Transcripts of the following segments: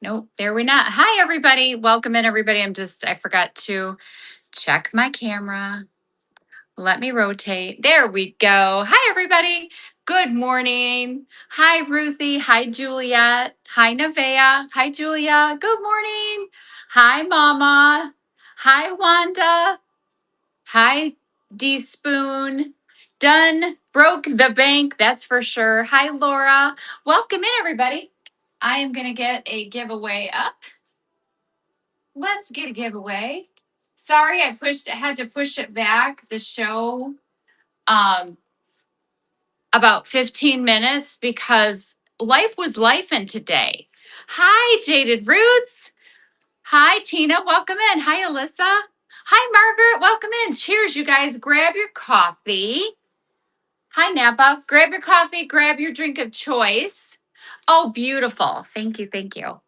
Nope, there we not. Hi, everybody. Welcome in, everybody. I forgot to check my camera. Let me rotate. There we go. Hi, everybody. Good morning. Hi, Ruthie. Hi, Juliet. Hi, Nevaeh. Hi, Julia. Good morning. Hi, Mama. Hi, Wanda. Hi, D Spoon. Dunn broke the bank, that's for sure. Hi, Laura. Welcome in, everybody. I am going to get a giveaway up. Let's get a giveaway. Sorry, I had to push it back, the show, about 15 minutes because life was lifing today. Hi, Jaded Roots. Hi, Tina. Welcome in. Hi, Alyssa. Hi, Margaret. Welcome in. Cheers, you guys. Grab your coffee. Hi, Napa. Grab your coffee. Grab your drink of choice. Oh, beautiful. Thank you. Thank you.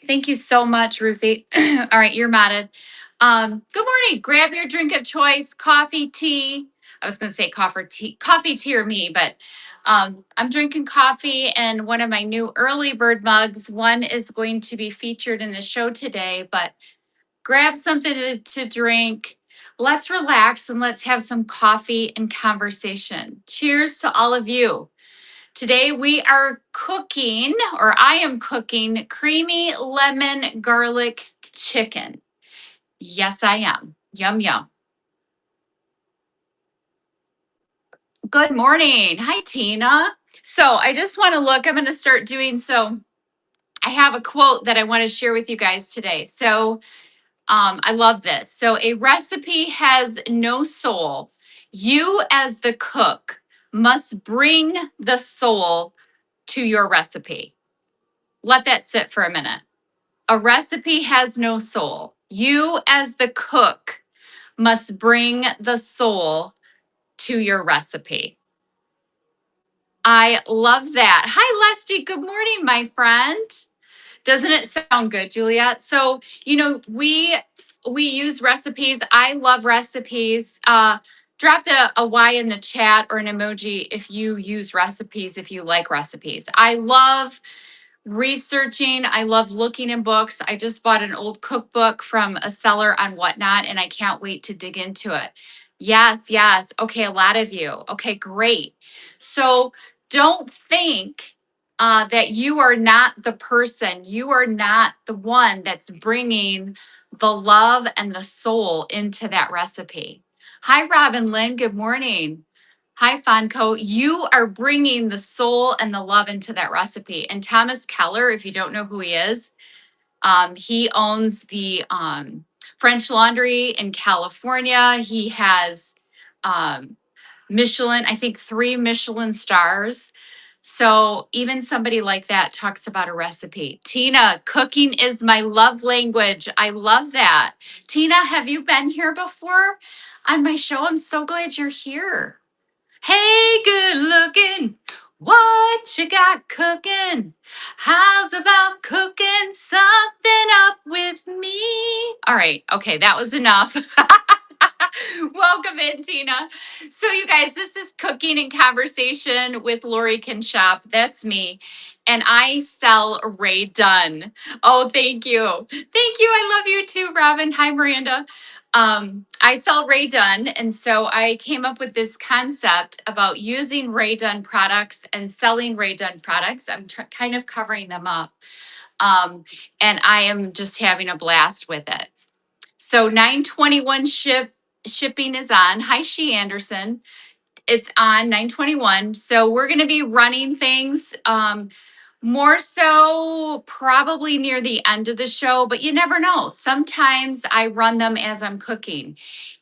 Thank you so much, Ruthie. All right, you're modded. Good morning. Grab your drink of choice, coffee, tea. I was going to say coffee, tea, or me, but I'm drinking coffee and one of my new early bird mugs. One is going to be featured in the show today, but grab something to drink. Let's relax and let's have some coffee and conversation. Cheers to all of you. Today we are cooking, or I am cooking, creamy lemon garlic chicken. Yes, I am. Yum, yum. Good morning. Hi, Tina. So I just want to I'm going to start doing so. I have a quote that I want to share with you guys today. So I love this. So a recipe has no soul. You, as the cook, must bring the soul to your recipe. Let that sit for a minute. A recipe has no soul. You, as the cook, must bring the soul to your recipe. I love that. Hi, Leslie. Good morning, my friend. Doesn't it sound good, Juliet? So, we use recipes. I love recipes. Dropped a Y in the chat or an emoji if you use recipes, if you like recipes. I love researching. I love looking in books. I just bought an old cookbook from a seller on Whatnot, and I can't wait to dig into it. Yes, yes. Okay, a lot of you. Okay, great. So don't think that you are not the person, you are not the one that's bringing the love and the soul into that recipe. Hi, Robin Lynn. Good morning. Hi, Fonco. You are bringing the soul and the love into that recipe. And Thomas Keller, if you don't know who he owns the French Laundry in California. He has Michelin, I think 3 Michelin stars. So even somebody like that talks about a recipe. Tina, cooking is my love language. I love that. Tina, have you been here before on my show? I'm so glad you're here. Hey, good looking. What you got cooking? How's about cooking something up with me? All right. Okay, that was enough. Welcome in, Tina. So, you guys, this is Cooking and Conversation with Lori Can Shop. That's me. And I sell Ray Dunn. Oh, thank you. Thank you. I love you too, Robin. Hi, Miranda. I sell Ray Dunn. And so I came up with this concept about using Ray Dunn products and selling Ray Dunn products. I'm kind of covering them up. And I am just having a blast with it. So 921 shipping is on. Hi, She Anderson. It's on 921. So we're going to be running things more so probably near the end of the show, but you never know. Sometimes I run them as I'm cooking.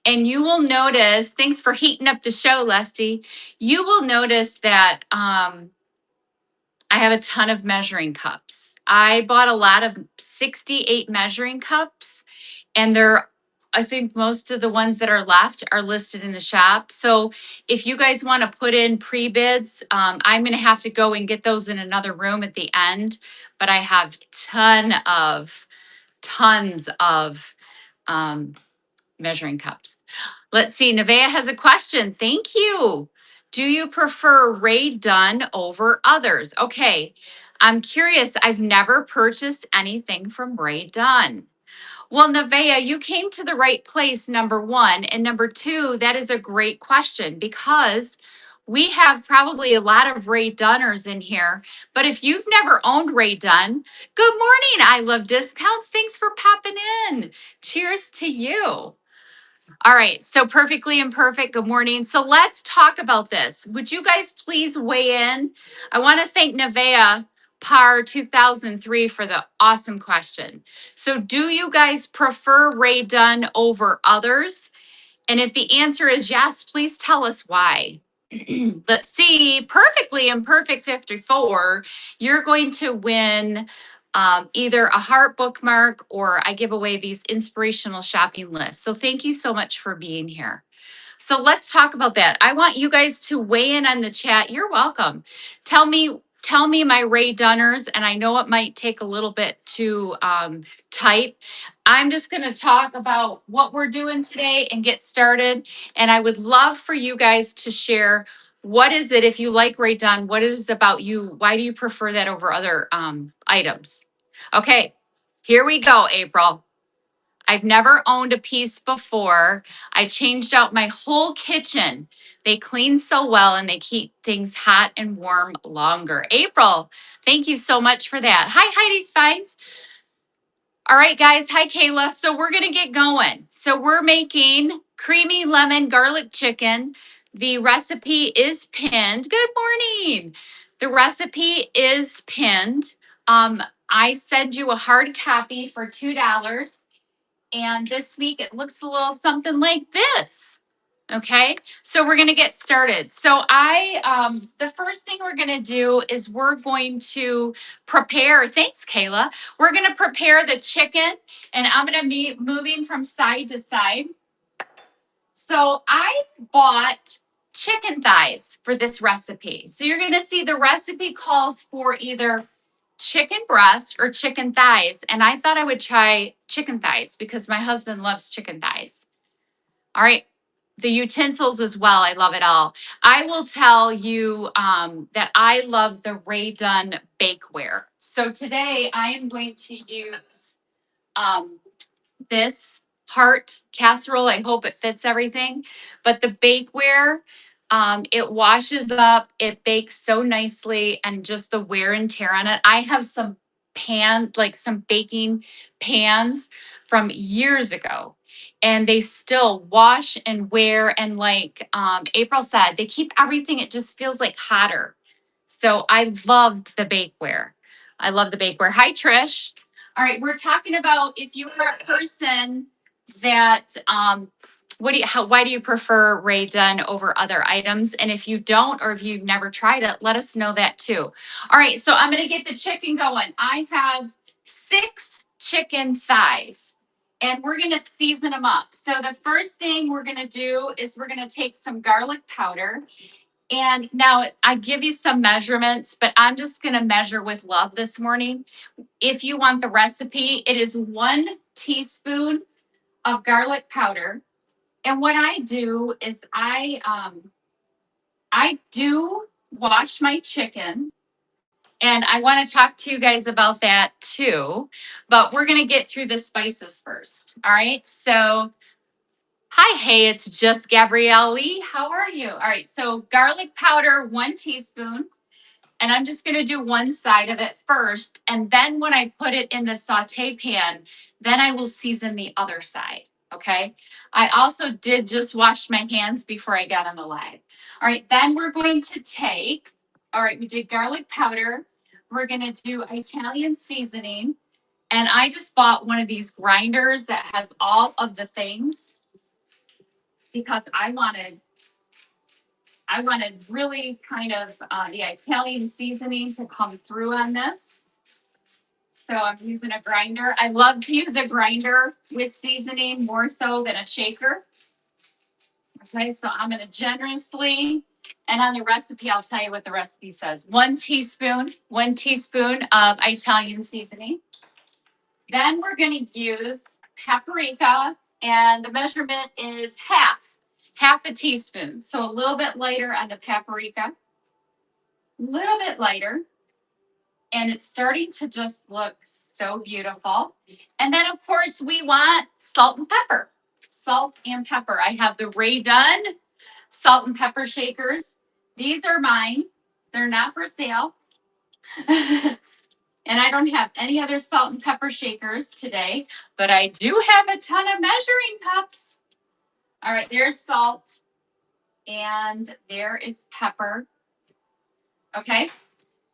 And you will notice, thanks for heating up the show, Leslie. You will notice that I have a ton of measuring cups. I bought a lot of 68 measuring cups, and I think most of the ones that are left are listed in the shop. So if you guys want to put in pre-bids, I'm going to have to go and get those in another room at the end. But I have tons of measuring cups. Let's see. Nevaeh has a question. Thank you. Do you prefer Ray Dunn over others? Okay. I'm curious. I've never purchased anything from Ray Dunn. Well, Nevaeh, you came to the right place, number one. And number two, that is a great question because we have probably a lot of Ray Dunners in here. But if you've never owned Ray Dunn, good morning. I love discounts. Thanks for popping in. Cheers to you. All right, so perfectly imperfect. Good morning. So let's talk about this. Would you guys please weigh in? I want to thank Nevaeh Par 2003 for the awesome question. So, do you guys prefer Ray Dunn over others? And if the answer is yes, please tell us why. Let's see, perfectly imperfect 54. You're going to win either a heart bookmark or I give away these inspirational shopping lists. So thank you so much for being here. So let's talk about that. I want you guys to weigh in on the chat. You're welcome. Tell me my Ray Dunners, and I know it might take a little bit to type. I'm just going to talk about what we're doing today and get started. And I would love for you guys to share what is it, if you like Ray Dunn, what is it about you? Why do you prefer that over other items? Okay, here we go, April. I've never owned a piece before. I changed out my whole kitchen. They clean so well and they keep things hot and warm longer. April, thank you so much for that. Hi, Heidi Spines. All right, guys. Hi, Kayla. So we're going to get going. So we're making creamy lemon garlic chicken. The recipe is pinned. Good morning. The recipe is pinned. I send you a hard copy for $2. And this week it looks a little something like this. Okay, so we're going to get started. So the first thing we're going to do is we're going to prepare. Thanks, Kayla. We're going to prepare the chicken, and I'm going to be moving from side to side. So I bought chicken thighs for this recipe. So you're going to see the recipe calls for either chicken breast or chicken thighs. And I thought I would try chicken thighs because my husband loves chicken thighs. All right. The utensils as well. I love it all. I will tell you that I love the Ray Dunn bakeware. So today I am going to use this heart casserole. I hope it fits everything. But the bakeware, it washes up, it bakes so nicely, and just the wear and tear on it. I have some some baking pans from years ago, and they still wash and wear. And like April said, they keep everything, it just feels like hotter. So I love the bakeware. I love the bakeware. Hi, Trish. All right, we're talking about if you are a person that why do you prefer Ray Dunn over other items? And if you don't, or if you've never tried it, let us know that too. All right, so I'm gonna get the chicken going. I have 6 chicken thighs and we're gonna season them up. So the first thing we're gonna do is we're gonna take some garlic powder. And now I give you some measurements, but I'm just gonna measure with love this morning. If you want the recipe, it is 1 teaspoon of garlic powder. And what I do is I do wash my chicken. And I want to talk to you guys about that too. But we're going to get through the spices first. All right. So, hi, hey, it's just Gabrielle Lee. How are you? All right. So, garlic powder, 1 teaspoon. And I'm just going to do one side of it first. And then when I put it in the saute pan, then I will season the other side. Okay. I also did just wash my hands before I got on the live. All right. Then we're going to take, all right, we did garlic powder. We're going to do Italian seasoning. And I just bought one of these grinders that has all of the things because I wanted really kind of the Italian seasoning to come through on this. So I'm using a grinder. I love to use a grinder with seasoning more so than a shaker. Okay, so I'm going to generously, and on the recipe, I'll tell you what the recipe says. 1 teaspoon of Italian seasoning. Then we're going to use paprika, and the measurement is half a teaspoon. So a little bit lighter on the paprika, a little bit lighter. And it's starting to just look so beautiful. And then, of course, we want salt and pepper. Salt and pepper. I have the Ray Dunn salt and pepper shakers. These are mine. They're not for sale. And I don't have any other salt and pepper shakers today, but I do have a ton of measuring cups. All right, there's salt and there is pepper. Okay.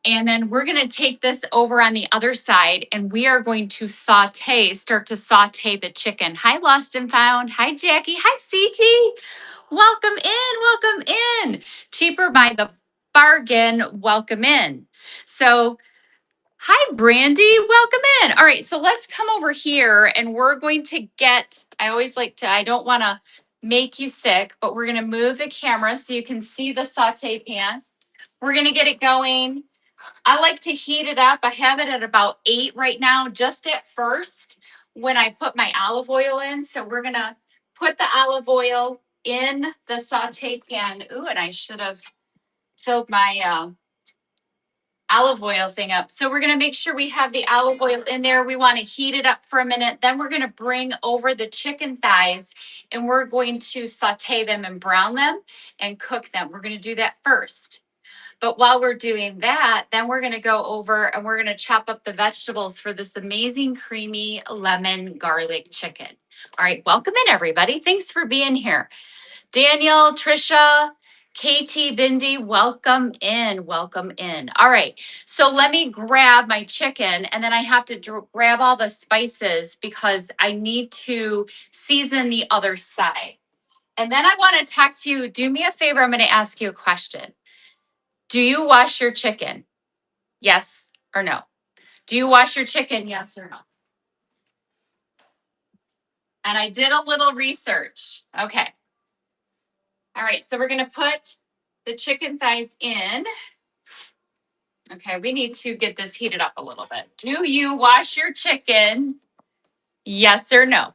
And then we're going to take this over on the other side and we are going to start to saute the chicken. Hi, Lost and Found. Hi, Jackie. Hi, CG. Welcome in. Welcome in. Cheaper by the bargain. Welcome in. So, hi, Brandy. Welcome in. All right. So let's come over here and we're going to I don't want to make you sick, but we're going to move the camera so you can see the saute pan. We're going to get it going. I like to heat it up. I have it at about 8 right now, just at first when I put my olive oil in. So we're going to put the olive oil in the saute pan. Ooh, and I should have filled my olive oil thing up. So we're going to make sure we have the olive oil in there. We want to heat it up for a minute. Then we're going to bring over the chicken thighs and we're going to saute them and brown them and cook them. We're going to do that first. But while we're doing that, then we're going to go over and we're going to chop up the vegetables for this amazing creamy lemon garlic chicken. All right, welcome in, everybody. Thanks for being here. Daniel, Trisha, KT, Bindi, welcome in, welcome in. All right, so let me grab my chicken and then I have to grab all the spices because I need to season the other side. And then I want to text you, do me a favor, I'm going to ask you a question. Do you wash your chicken? Yes or no? Do you wash your chicken? Yes or no? And I did a little research. Okay. All right. So we're going to put the chicken thighs in. Okay. We need to get this heated up a little bit. Do you wash your chicken? Yes or no?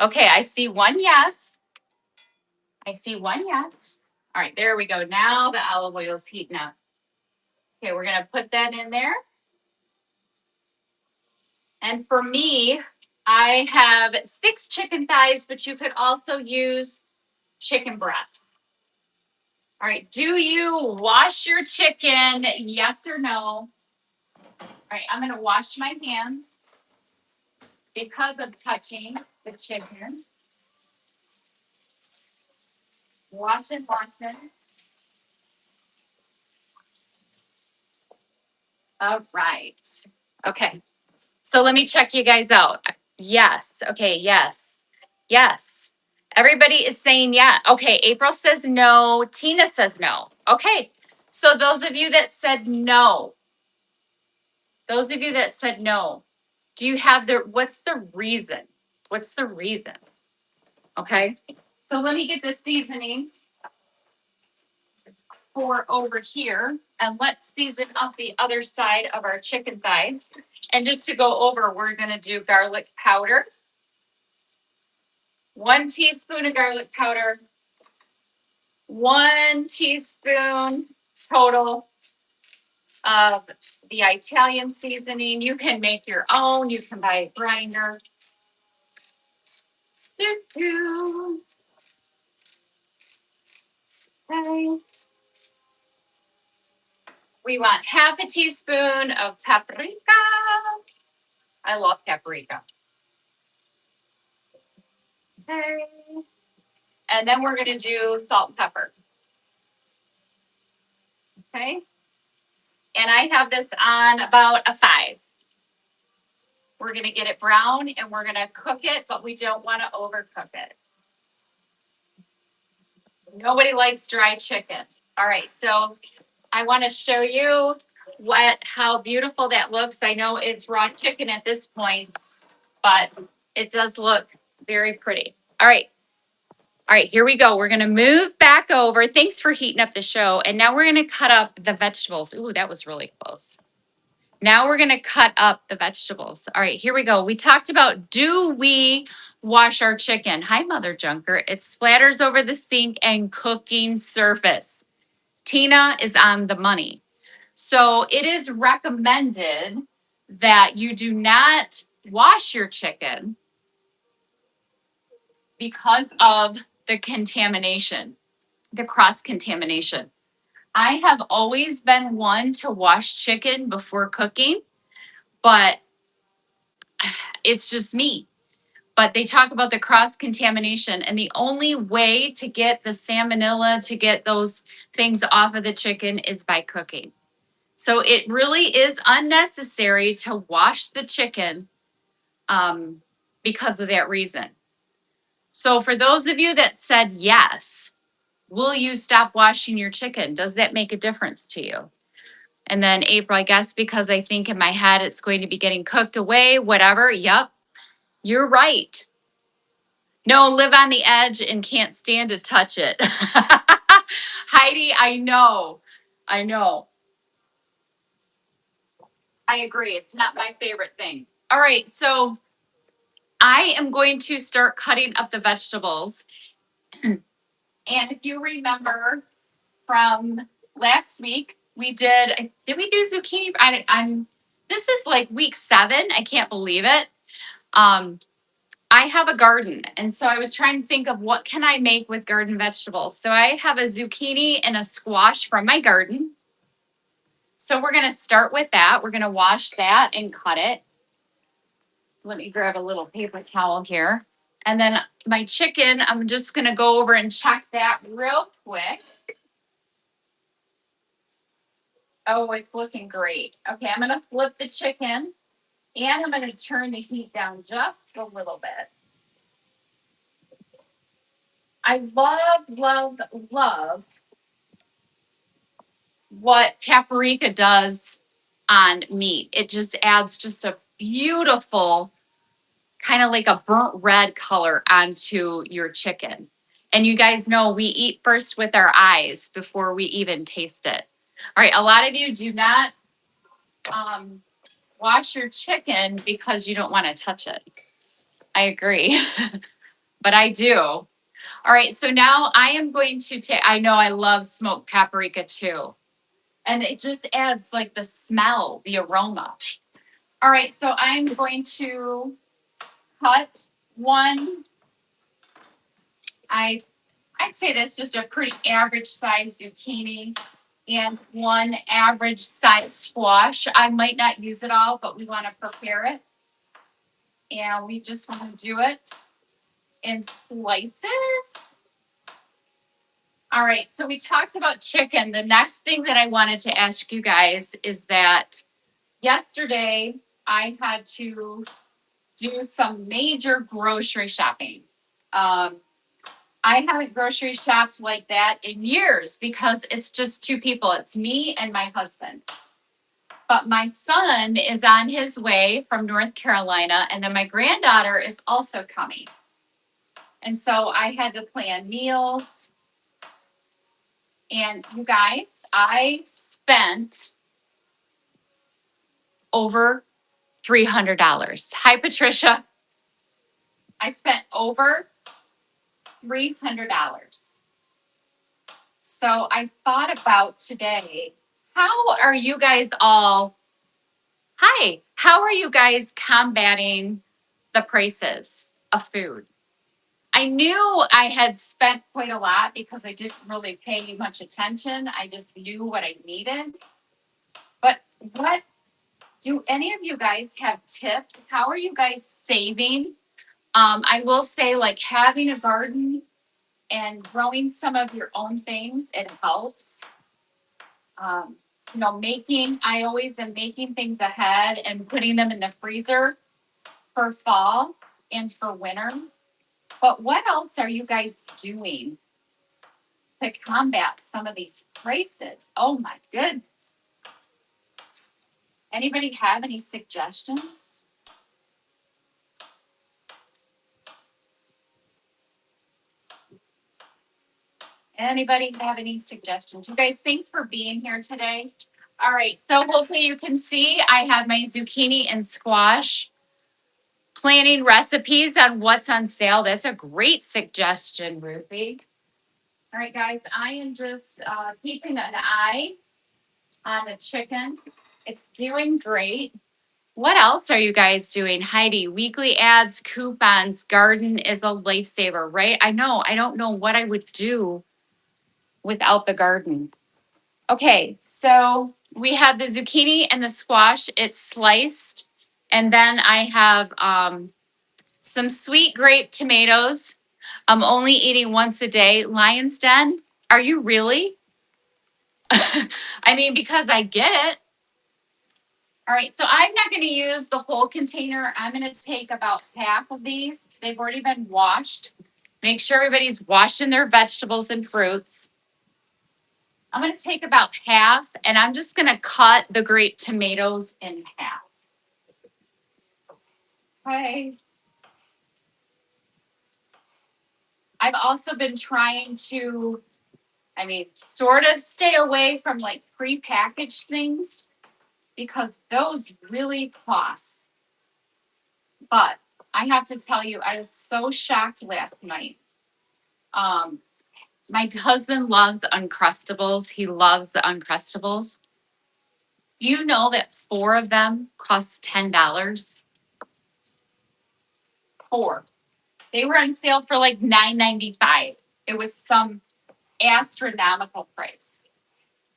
Okay. I see one yes. I see one yes. All right. There we go. Now the olive oil is heating up. Okay. We're going to put that in there. And for me, I have 6 chicken thighs, but you could also use chicken breasts. All right. Do you wash your chicken? Yes or no? All right. I'm going to wash my hands because of touching the chicken. Wash it, wash it. All right. Okay. So let me check you guys out. Yes. Okay. Yes. Yes. Everybody is saying yeah. Okay. April says no. Tina says no. Okay. So those of you that said no, do you have what's the reason? What's the reason? Okay. So let me get the seasonings for over here and let's season up the other side of our chicken thighs. And just to go over, we're going to do garlic powder. 1 teaspoon of garlic powder, 1 teaspoon total of the Italian seasoning. You can make your own. You can buy a grinder. Okay. We want 1/2 teaspoon of paprika. I love paprika. Okay. And then we're going to do salt and pepper. Okay. And I have this on about a 5. We're going to get it brown and we're going to cook it, but we don't want to overcook it. Nobody likes dry chicken. All right. So I want to show you how beautiful that looks. I know it's raw chicken at this point, but it does look very pretty. All right. All right, here we go. We're going to move back over. Thanks for heating up the show. And now we're going to cut up the vegetables. Ooh, that was really close. Now we're going to cut up the vegetables. All right, here we go. We talked about, do we wash our chicken? Hi, Mother Junker. It splatters over the sink and cooking surface. Tina is on the money. So it is recommended that you do not wash your chicken because of the contamination, the cross contamination. I have always been one to wash chicken before cooking, but it's just me. But they talk about the cross contamination, and the only way to get the salmonella, to get those things off of the chicken, is by cooking. So it really is unnecessary to wash the chicken because of that reason. So for those of you that said yes, will you stop washing your chicken? Does that make a difference to you? And then April, I guess because I think in my head it's going to be getting cooked away, whatever. Yep, you're right. No, live on the edge and can't stand to touch it. Heidi, I know. I know. I agree. It's not my favorite thing. All right, so I am going to start cutting up the vegetables. And if you remember from last week, we did we do zucchini? I'm this is like week 7. I can't believe it. I have a garden, and so I was trying to think of what can I make with garden vegetables. So I have a zucchini and a squash from my garden. So we're going to start with that. We're going to wash that and cut it. Let me grab a little paper towel here. And then my chicken, I'm just going to go over and check that real quick. Oh, it's looking great. Okay, I'm going to flip the chicken, and I'm going to turn the heat down just a little bit. I love what paprika does on meat. It just adds just a beautiful, kind of like a burnt red color onto your chicken. And you guys know we eat first with our eyes before we even taste it. All right, a lot of you do not wash your chicken because you don't want to touch it. I agree, but I do. All right, so now I am going to take, I know I love smoked paprika too. And it just adds like the smell, the aroma. All right, so I'm going to cut one. I'd say that's just a pretty average size zucchini and one average size squash. I might not use it all, but we want to prepare it. And we just want to do it in slices. All right, so we talked about chicken. The next thing that I wanted to ask you guys is that yesterday I had to do some major grocery shopping. I haven't grocery shopped like that in years because it's just 2 people. It's me and my husband. But my son is on his way from North Carolina, and then my granddaughter is also coming. And so I had to plan meals. And you guys, I spent over $300. Hi, Patricia. I spent over $300. So I thought about today, how are you guys all, hi, how are you guys combating the prices of food? I knew I had spent quite a lot because I didn't really pay much attention. I just knew what I needed. But what do any of you guys have tips? How are you guys saving? I will say, like, having a garden and growing some of your own things, it helps. I always am making things ahead and putting them in the freezer for fall and for winter. But what else are you guys doing to combat some of these prices? Oh my goodness. Anybody have any suggestions? Anybody have any suggestions? You guys, thanks for being here today. All right, so hopefully you can see I have my zucchini and squash. Planning recipes on what's on sale. That's a great suggestion, Ruthie. All right, guys, I am just keeping an eye on the chicken. It's doing great. What else are you guys doing? Heidi, weekly ads, coupons, garden is a lifesaver, right? I know. I don't know what I would do without the garden. Okay, so we have the zucchini and the squash. It's sliced. And then I have some sweet grape tomatoes. I'm only eating once a day. Lion's Den, are you really? I mean, because I get it. All right, so I'm not going to use the whole container. I'm going to take about half of these. They've already been washed. Make sure everybody's washing their vegetables and fruits. I'm going to take about half, and I'm just going to cut the grape tomatoes in half. Okay. I've also been trying to, sort of stay away from like prepackaged things because those really cost. But I have to tell you, I was so shocked last night. My husband loves Uncrustables. He loves the Uncrustables. Do you know that 4 of them cost $10? 4. They were on sale for like $9.95. It was some astronomical price.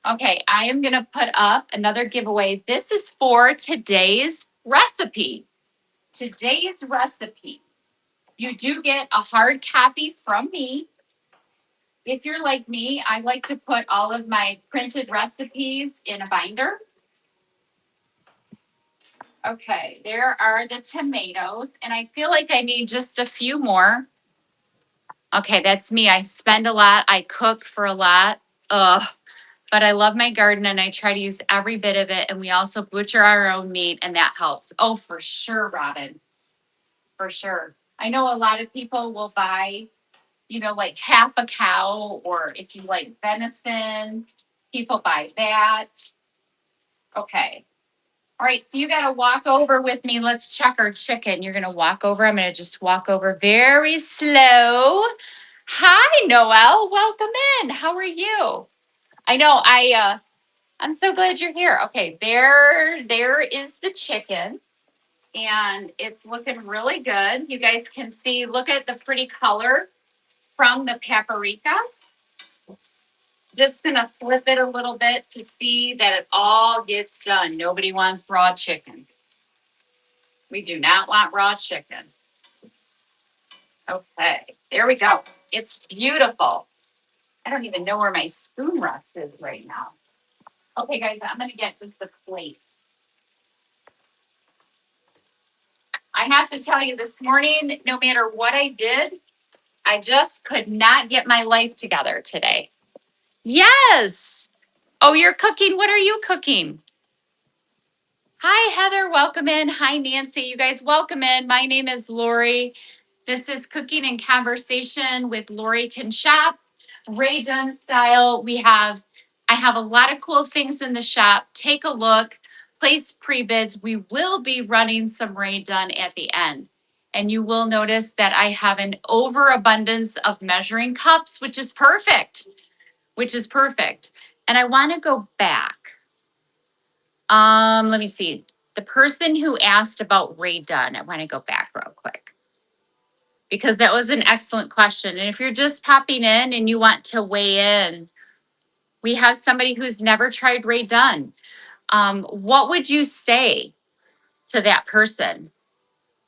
Okay, I am going to put up another giveaway. This is for today's recipe. Today's recipe. You do get a hard copy from me. If you're like me, I like to put all of my printed recipes in a binder. Okay, there are the tomatoes, and I feel like I need just a few more. Okay, that's me. I spend a lot. I cook for a lot. Ugh. But I love my garden and I try to use every bit of it. And we also butcher our own meat, and that helps. Oh, for sure, Robin. For sure. I know a lot of people will buy, like half a cow, or if you like venison, people buy that. Okay. All right. So you got to walk over with me. Let's check our chicken. You're going to walk over. I'm going to just walk over very slow. Hi, Noelle. Welcome in. How are you? I know I'm so glad you're here. Okay, there is the chicken, and it's looking really good. You guys can see, look at the pretty color from the paprika. Just gonna flip it a little bit to see that it all gets done. Nobody wants raw chicken. We do not want raw chicken. Okay, there we go. It's beautiful. I don't even know where my spoon rest is right now. Okay, guys, I'm gonna get just the plate. I have to tell you, this morning, no matter what I did, I just could not get my life together today. Yes. Oh, you're cooking. What are you cooking? Hi, Heather. Welcome in. Hi, Nancy. You guys, welcome in. My name is Lori. This is Cooking and Conversation with Lori Can Shop, Ray Dunn style. I have a lot of cool things in the shop. Take a look, place pre-bids. We will be running some Ray Dunn at the end. And you will notice that I have an overabundance of measuring cups, which is perfect, And I want to go back. Let me see. The person who asked about Ray Dunn, I want to go back real quick because that was an excellent question. And if you're just popping in and you want to weigh in, we have somebody who's never tried Ray Dunn. What would you say to that person?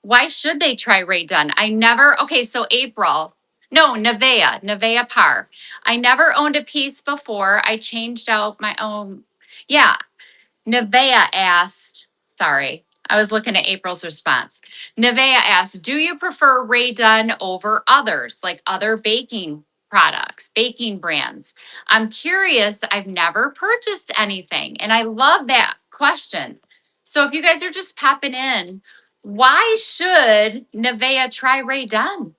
Why should they try Ray Dunn? Okay, so Nevea Par. I never owned a piece before. I changed out my own. Yeah, Nevea asked, sorry, I was looking at April's response. Nevea asked, do you prefer Ray Dunn over others, like other baking products, baking brands? I'm curious. I've never purchased anything. And I love that question. So if you guys are just popping in, why should Nevea try Ray Dunn?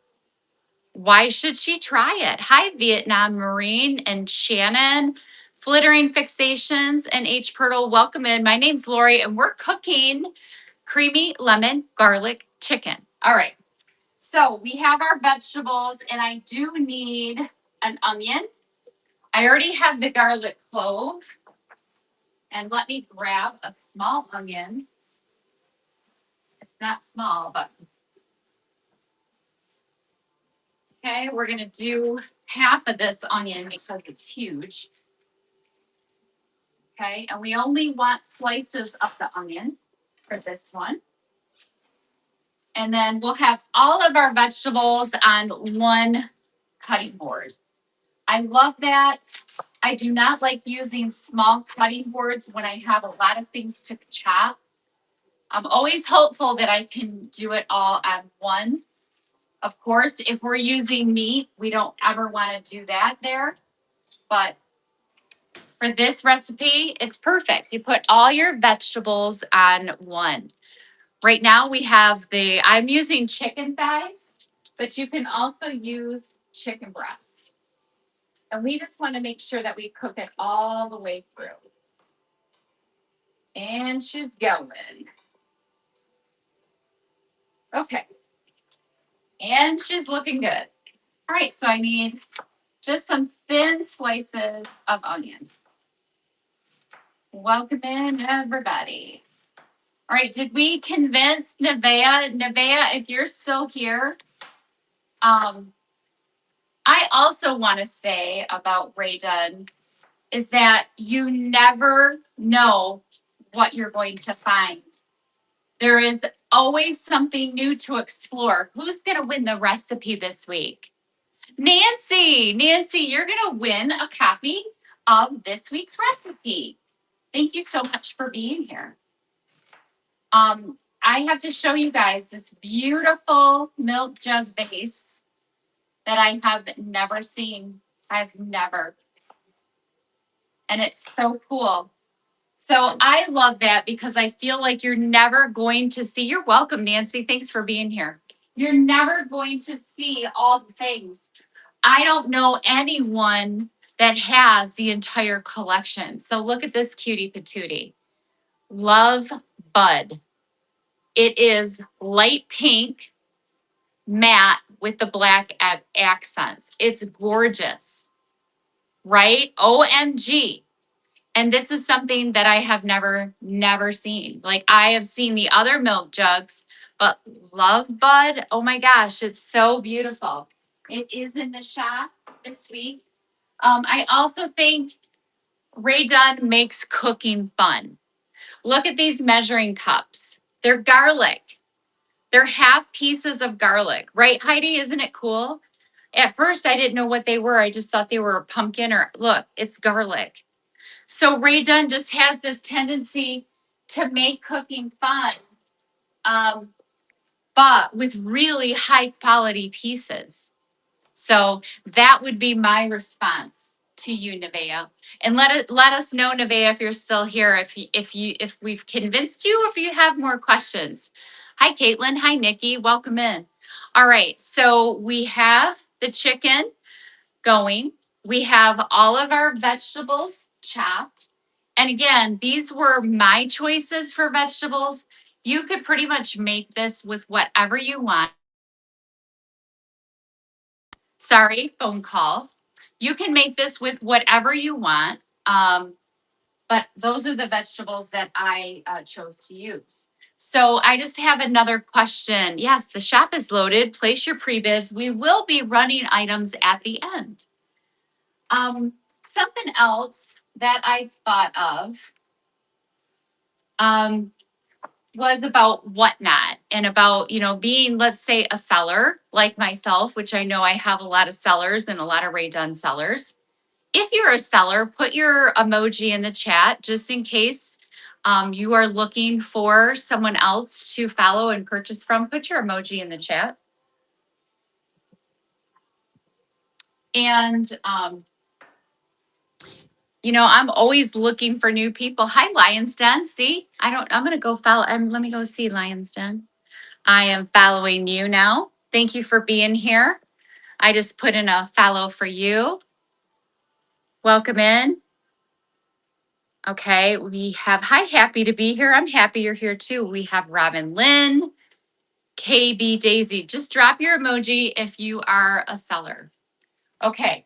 Why should she try it? Hi, Vietnam Marine and Shannon. Flittering Fixations and H. Pirtle, welcome in. My name's Lori, and we're cooking creamy lemon garlic chicken. All right, so we have our vegetables, and I do need an onion. I already have the garlic clove. And let me grab a small onion. It's not small, but okay, we're gonna do half of this onion because it's huge. Okay, and we only want slices of the onion for this one. And then we'll have all of our vegetables on one cutting board. I love that. I do not like using small cutting boards when I have a lot of things to chop. I'm always hopeful that I can do it all on one. Of course, if we're using meat, we don't ever want to do that there. But for this recipe, it's perfect. You put all your vegetables on one. Right now I'm using chicken thighs, but you can also use chicken breast. And we just want to make sure that we cook it all the way through. And she's going. Okay. And she's looking good. All right, so I need just some thin slices of onion. Welcome in, everybody. All right, did we convince Nevaeh? Nevaeh, if you're still here, I also want to say about Ray Dunn is that you never know what you're going to find. There is always something new to explore. Who's going to win the recipe this week? Nancy, you're going to win a copy of this week's recipe. Thank you so much for being here. I have to show you guys this beautiful milk jug base that I have never seen. I've never. And it's so cool. So I love that because I feel like you're never going to see. You're welcome, Nancy. Thanks for being here. You're never going to see all the things. I don't know anyone that has the entire collection. So look at this cutie patootie. Love Bud. It is light pink, matte with the black accents. It's gorgeous, right? OMG. And this is something that I have never seen. Like I have seen the other milk jugs, but Love Bud, oh my gosh, it's so beautiful. It is in the shop this week. I also think Ray Dunn makes cooking fun. Look at these measuring cups. They're garlic. They're half pieces of garlic, right, Heidi? Isn't it cool? At first, I didn't know what they were. I just thought they were a pumpkin or look, it's garlic. So Ray Dunn just has this tendency to make cooking fun, but with really high quality pieces. So that would be my response to you, Nevaeh. And let us know, Nevaeh, if you're still here, if we've convinced you, if you have more questions. Hi, Caitlin. Hi, Nikki. Welcome in. All right. So we have the chicken going. We have all of our vegetables chopped. And again, these were my choices for vegetables. You could pretty much make this with whatever you want. Sorry, phone call. You can make this with whatever you want. But those are the vegetables that I chose to use. So I just have another question. Yes, the shop is loaded. Place your pre-bids. We will be running items at the end. Something else that I thought of was about whatnot and about, being, let's say, a seller like myself, which I know I have a lot of sellers and a lot of Ray Dunn sellers. If you're a seller, put your emoji in the chat just in case you are looking for someone else to follow and purchase from. Put your emoji in the chat. And, I'm always looking for new people. Hi, Lion's Den. See, I'm going to go follow. Let me go see Lion's Den. I am following you now. Thank you for being here. I just put in a follow for you. Welcome in. Okay, we have, hi, happy to be here. I'm happy you're here too. We have Robin Lynn, KB Daisy. Just drop your emoji if you are a seller. Okay,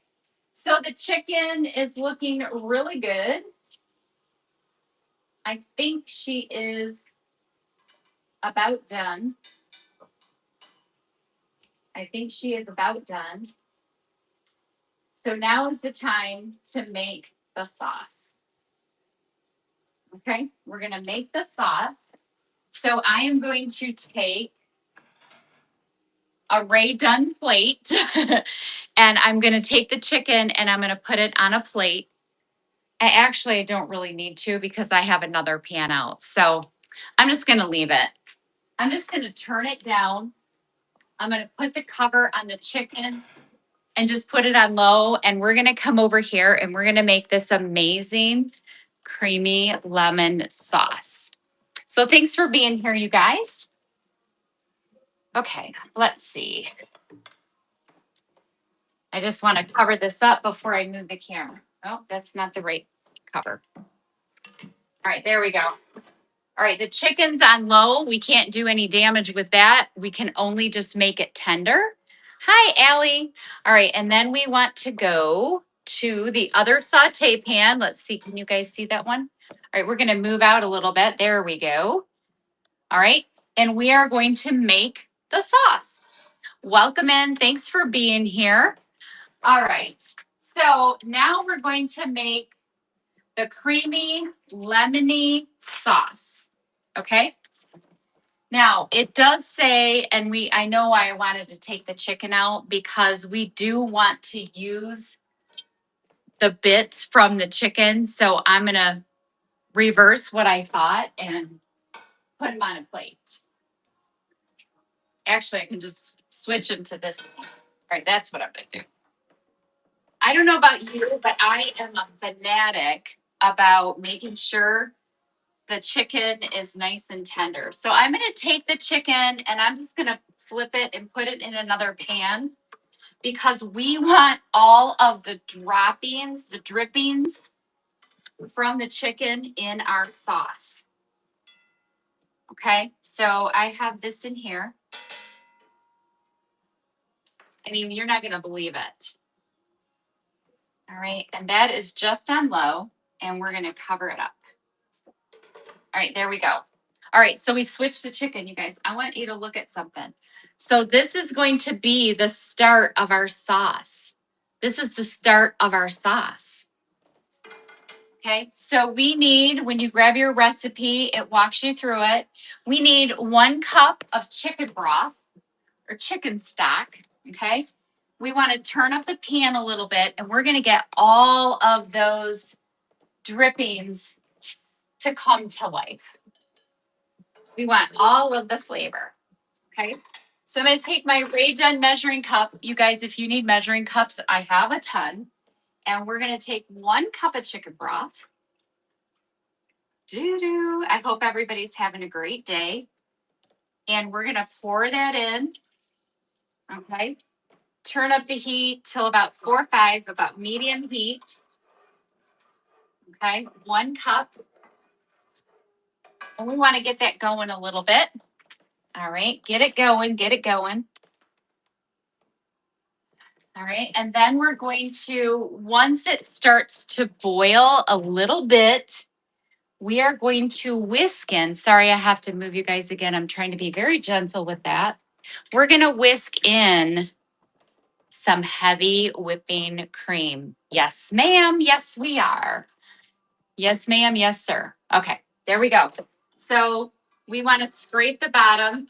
so the chicken is looking really good. I think she is about done. I think she is about done. So now is the time to make the sauce. Okay, we're gonna make the sauce. So I am going to take a Ray Dunn plate and I'm gonna take the chicken and I'm gonna put it on a plate. I don't really need to because I have another pan out. So I'm just gonna leave it. I'm just gonna turn it down. I'm gonna put the cover on the chicken and just put it on low. And we're gonna come over here and we're gonna make this amazing creamy lemon sauce. So thanks for being here, you guys. Okay, let's see. I just want to cover this up before I move the camera. Oh, that's not the right cover. All right, there we go. All right, the chicken's on low. We can't do any damage with that. We can only just make it tender. Hi, Allie. All right, and then we want to go to the other saute pan. Let's see, can you guys see that one? All right, we're gonna move out a little bit. There we go. All right, and we are going to make the sauce. Welcome in, thanks for being here. All right, so now we're going to make the creamy lemony sauce, okay? Now, it does say, and I know I wanted to take the chicken out because we do want to use the bits from the chicken. So I'm gonna reverse what I thought and put them on a plate. Actually, I can just switch them to this. All right, that's what I'm gonna do. I don't know about you, but I am a fanatic about making sure the chicken is nice and tender. So I'm going to take the chicken and I'm just going to flip it and put it in another pan because we want all of the droppings, the drippings from the chicken in our sauce. Okay, so I have this in here. I mean, you're not going to believe it. All right, and that is just on low, and we're going to cover it up. All right, there we go. All right, so we switched the chicken, you guys. I want you to look at something. So this is going to be the start of our sauce. This is the start of our sauce. Okay, so we need, when you grab your recipe, it walks you through it. We need 1 cup of chicken broth or chicken stock, okay? We want to turn up the pan a little bit and we're going to get all of those drippings to come to life. We want all of the flavor, okay? So I'm going to take my Ray Dunn measuring cup. You guys, if you need measuring cups, I have a ton. And we're going to take 1 cup of chicken broth. I hope everybody's having a great day. And we're going to pour that in, okay? Turn up the heat till about 4 or 5, about medium heat. Okay, 1 cup. And we want to get that going a little bit. All right, get it going, get it going. All right, and then we're going to, once it starts to boil a little bit, we are going to whisk in. Sorry, I have to move you guys again. I'm trying to be very gentle with that. We're going to whisk in some heavy whipping cream. Yes, ma'am. Yes, we are. Yes, ma'am. Yes, sir. Okay, there we go. So we want to scrape the bottom.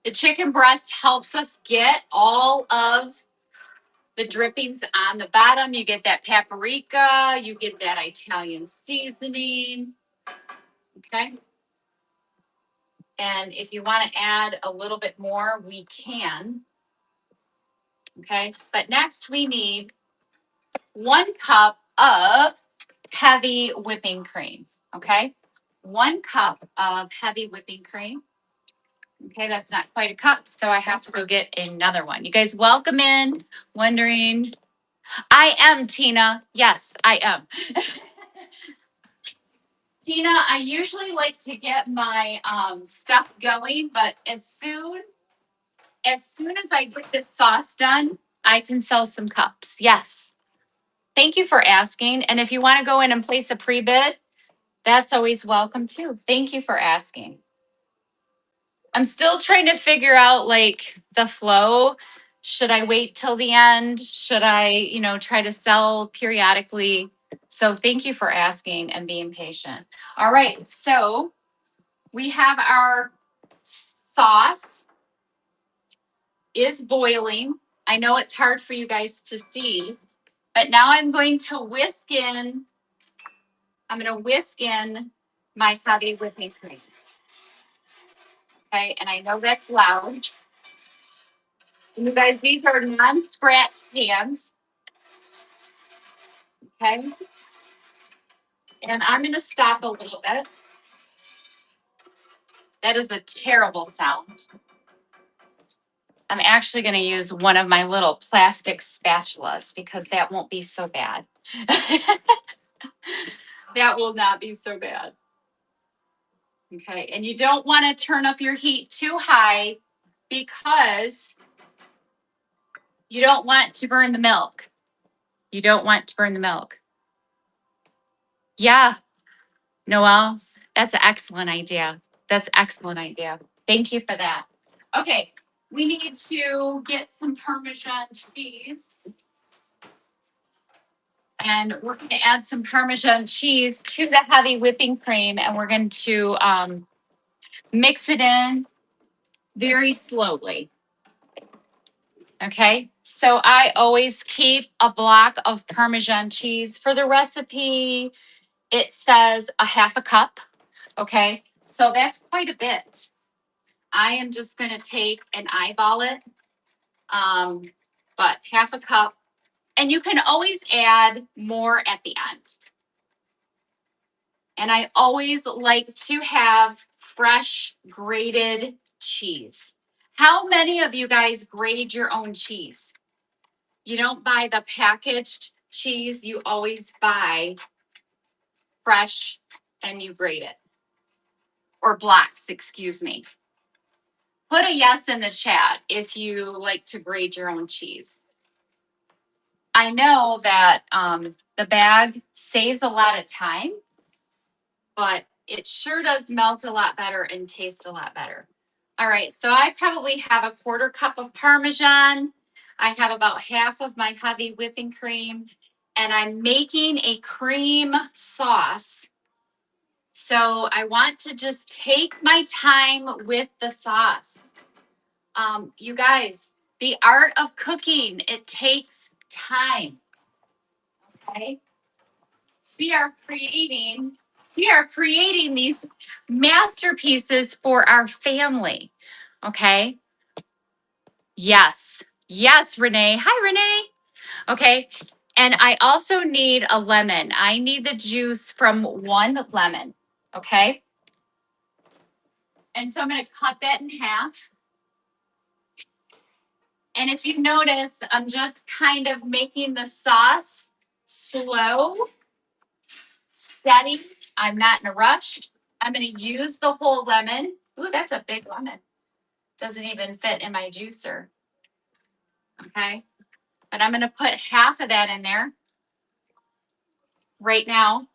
The chicken breast helps us get all of the drippings on the bottom. You get that paprika, you get that Italian seasoning, okay? And if you want to add a little bit more, we can, okay? But next we need 1 cup of heavy whipping cream, okay? 1 cup of heavy whipping cream. Okay, that's not quite a cup, so I have to go get another one. You guys welcome in, wondering. I am, Tina. Yes, I am. Tina, I usually like to get my stuff going, but as soon as I get this sauce done, I can sell some cups. Yes. Thank you for asking. And if you want to go in and place a pre-bid, That's always welcome too. Thank you for asking. I'm still trying to figure out like the flow. Should I wait till the end? Should I, try to sell periodically? So thank you for asking and being patient. All right. So we have our sauce is boiling. I know it's hard for you guys to see, but now I'm going to whisk in my heavy whipping cream. Okay, and I know that's loud. You guys, these are non-scratch pans. Okay. And I'm going to stop a little bit. That is a terrible sound. I'm actually going to use one of my little plastic spatulas because that won't be so bad. That will not be so bad. Okay, and you don't want to turn up your heat too high because you don't want to burn the milk. You don't want to burn the milk. Yeah, Noelle, that's an excellent idea. That's an excellent idea. Thank you for that. Okay, we need to get some Parmesan cheese. And we're going to add some Parmesan cheese to the heavy whipping cream, and we're going to mix it in very slowly. Okay, so I always keep a block of Parmesan cheese. For the recipe, it says a half a cup. Okay, so that's quite a bit. I am just going to take and eyeball it, but half a cup. And you can always add more at the end. And I always like to have fresh grated cheese. How many of you guys grate your own cheese? You don't buy the packaged cheese, you always buy fresh and you grate it. Or blocks, excuse me. Put a yes in the chat if you like to grate your own cheese. I know that the bag saves a lot of time, but it sure does melt a lot better and taste a lot better. All right, so I probably have a 1/4 cup of Parmesan. I have about half of my heavy whipping cream, and I'm making a cream sauce. So I want to just take my time with the sauce. You guys, the art of cooking, it takes time. Okay. We are creating these masterpieces for our family. Okay. Yes. Yes, Renee. Hi, Renee. Okay. And I also need a lemon. I need the juice from one lemon. Okay. And so I'm going to cut that in half. And if you notice, I'm just kind of making the sauce slow, steady. I'm not in a rush. I'm going to use the whole lemon. Ooh, that's a big lemon. Doesn't even fit in my juicer. Okay. But I'm going to put half of that in there right now.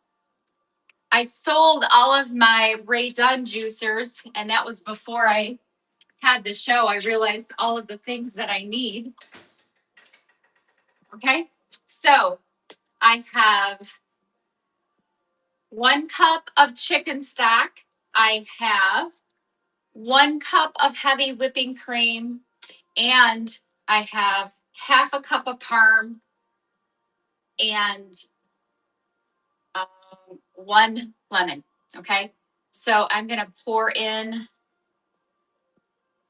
I sold all of my Dunn juicers, and that was before I had the show. I realized all of the things that I need. Okay. So I have 1 cup of chicken stock. I have 1 cup of heavy whipping cream, and I have half a cup of parm and 1 lemon. Okay. So I'm going to pour in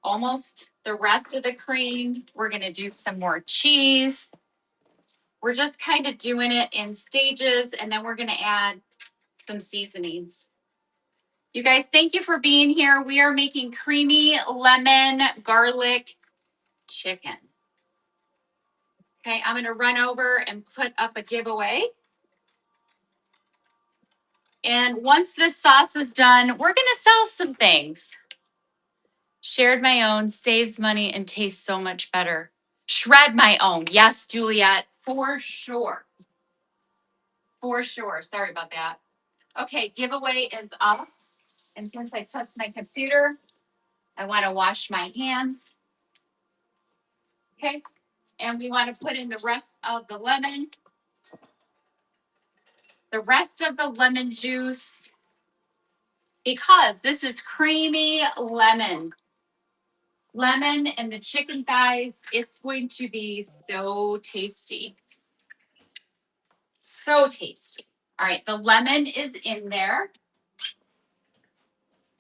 almost the rest of the cream. We're going to do some more cheese. We're just kind of doing it in stages, and then we're going to add some seasonings. You guys, thank you for being here. We are making creamy lemon garlic chicken. Okay, I'm going to run over and put up a giveaway. And once this sauce is done, we're going to sell some things. Shared my own, saves money, and tastes so much better. Shred my own. Yes, Juliet, for sure. For sure. Sorry about that. Okay, giveaway is up. And since I touched my computer, I want to wash my hands. Okay. And we want to put in the rest of the lemon. The rest of the lemon juice, because this is creamy lemon. Lemon and the chicken thighs, it's going to be so tasty. So tasty. All right, the lemon is in there.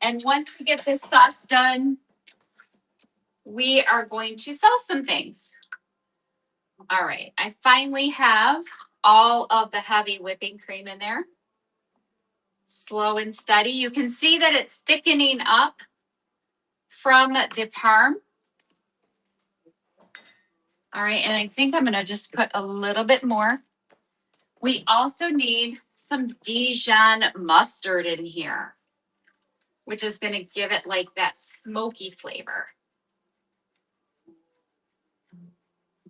And once we get this sauce done, we are going to sell some things. All right, I finally have all of the heavy whipping cream in there. Slow and steady. You can see that it's thickening up from the parm. All right, and I think I'm gonna just put a little bit more. We also need some Dijon mustard in here, which is gonna give it like that smoky flavor.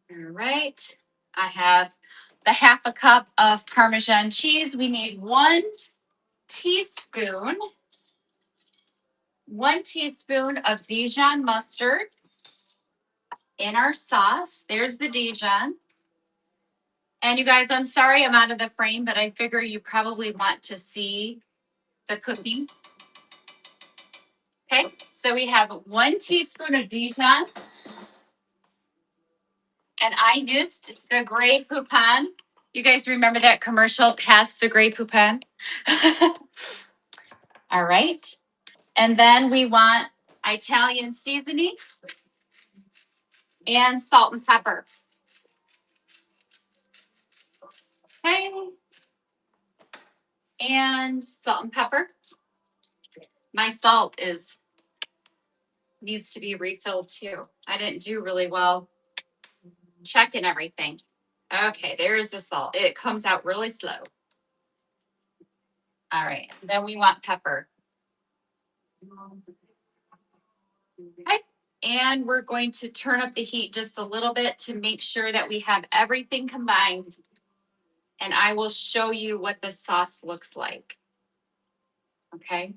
All right, I have the half a cup of Parmesan cheese. We need 1 teaspoon of Dijon mustard in our sauce. There's the Dijon. And you guys, I'm sorry I'm out of the frame, but I figure you probably want to see the cooking. Okay, so we have 1 teaspoon of Dijon. And I used the Grey Poupon. You guys remember that commercial, Pass the Grey Poupon? All right. And then we want Italian seasoning and salt and pepper. Okay. And salt and pepper. My salt needs to be refilled too. I didn't do really well checking everything. Okay, there's the salt. It comes out really slow. All right, then we want pepper. Okay, and we're going to turn up the heat just a little bit to make sure that we have everything combined. And I will show you what the sauce looks like. Okay.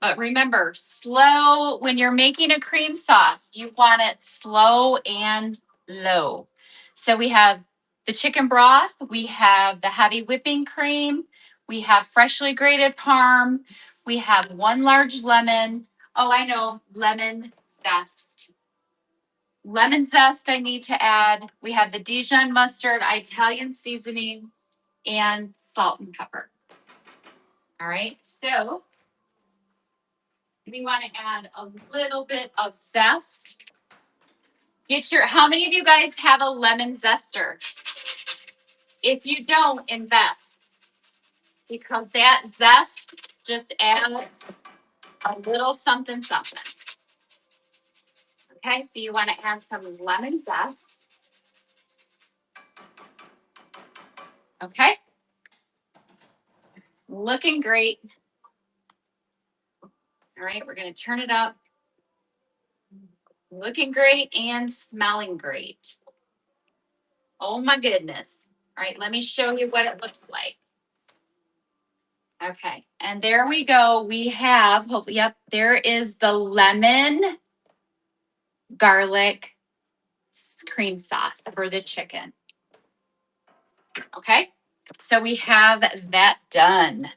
But remember, slow, when you're making a cream sauce, you want it slow and low. So we have the chicken broth, we have the heavy whipping cream, we have freshly grated parm, we have 1 large lemon. Oh, I know, lemon zest. Lemon zest I need to add. We have the Dijon mustard, Italian seasoning, and salt and pepper. All right, so we want to add a little bit of zest. How many of you guys have a lemon zester? If you don't, invest. Because that zest just adds a little something, something. Okay, so you want to add some lemon zest. Okay. Looking great. All right, we're going to turn it up. Looking great and smelling great. Oh my goodness. All right, let me show you what it looks like. Okay, and there we go. We have, yep, there is the lemon garlic cream sauce for the chicken. Okay, so we have that done.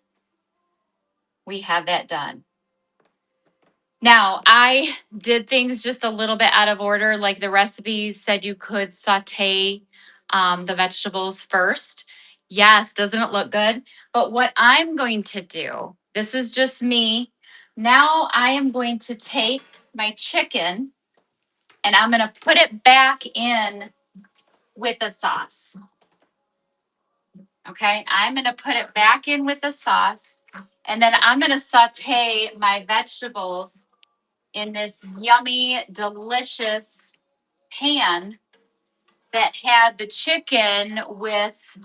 We have that done. Now, I did things just a little bit out of order. Like the recipe said you could saute the vegetables first. Yes, doesn't it look good? But what I'm going to do, this is just me. Now I am going to take my chicken and I'm going to put it back in with the sauce. Okay, I'm going to put it back in with the sauce. And then I'm going to saute my vegetables in this yummy, delicious pan that had the chicken with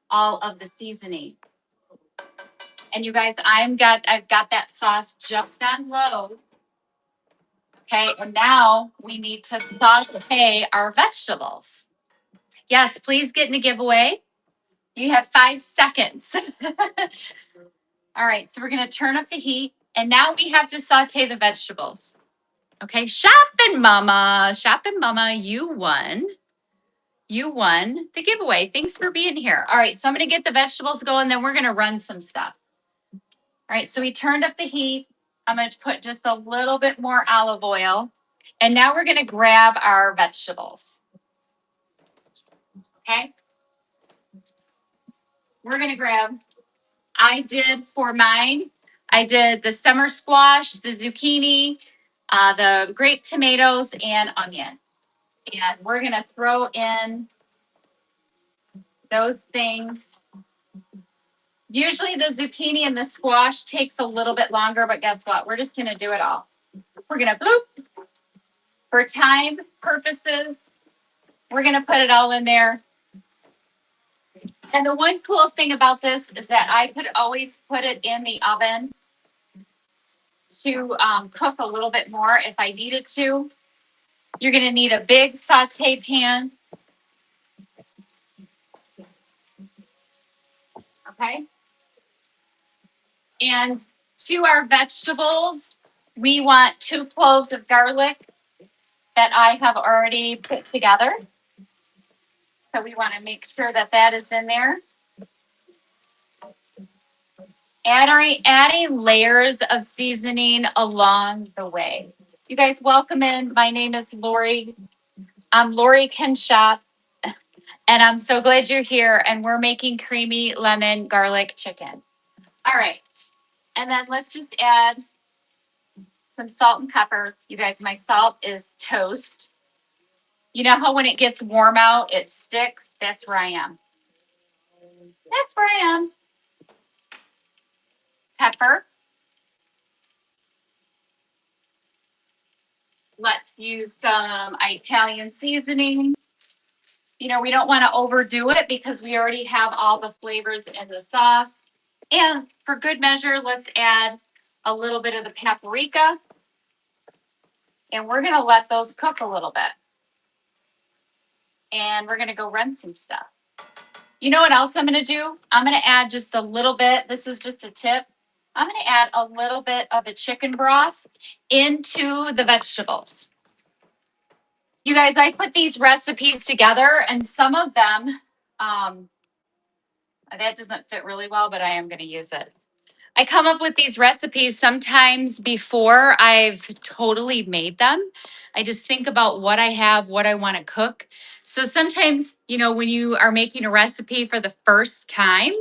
all of the seasoning. And you guys, I've got that sauce just on low. Okay, and now we need to saute our vegetables. Yes, please get in the giveaway. You have 5 seconds. All right, so we're gonna turn up the heat, and now we have to saute the vegetables. Okay, shopping mama, you won. You won the giveaway. Thanks for being here. All right, so I'm gonna get the vegetables going, then we're gonna run some stuff. All right, so we turned up the heat. I'm gonna put just a little bit more olive oil. And now we're gonna grab our vegetables. Okay. We're gonna grab, I did for mine, I did the summer squash, the zucchini, the grape tomatoes, and onion. And we're gonna throw in those things. Usually the zucchini and the squash takes a little bit longer, but guess what? We're just gonna do it all. We're gonna bloop. For time purposes, we're gonna put it all in there. And the one cool thing about this is that I could always put it in the oven to cook a little bit more if I needed to. You're gonna need a big saute pan. Okay. And to our vegetables, we want 2 cloves of garlic that I have already put together. So we want to make sure that that is in there. Adding layers of seasoning along the way. You guys, welcome in. My name is Lori. I'm Lori Can Shop, and I'm so glad you're here. And we're making creamy lemon garlic chicken. All right. And then let's just add some salt and pepper. You guys, my salt is toast. You know how when it gets warm out, it sticks? That's where I am. That's where I am. Pepper. Let's use some Italian seasoning. You know, we don't want to overdo it because we already have all the flavors in the sauce. And for good measure, let's add a little bit of the paprika. And we're going to let those cook a little bit. And we're going to go run some stuff. You know what else I'm going to do? I'm going to add just a little bit. This is just a tip. I'm going to add a little bit of the chicken broth into the vegetables. You guys, I put these recipes together, and some of them, that doesn't fit really well, but I am going to use it. I come up with these recipes sometimes before I've totally made them. I just think about what I have, what I want to cook. So sometimes, you know, when you are making a recipe for the first time,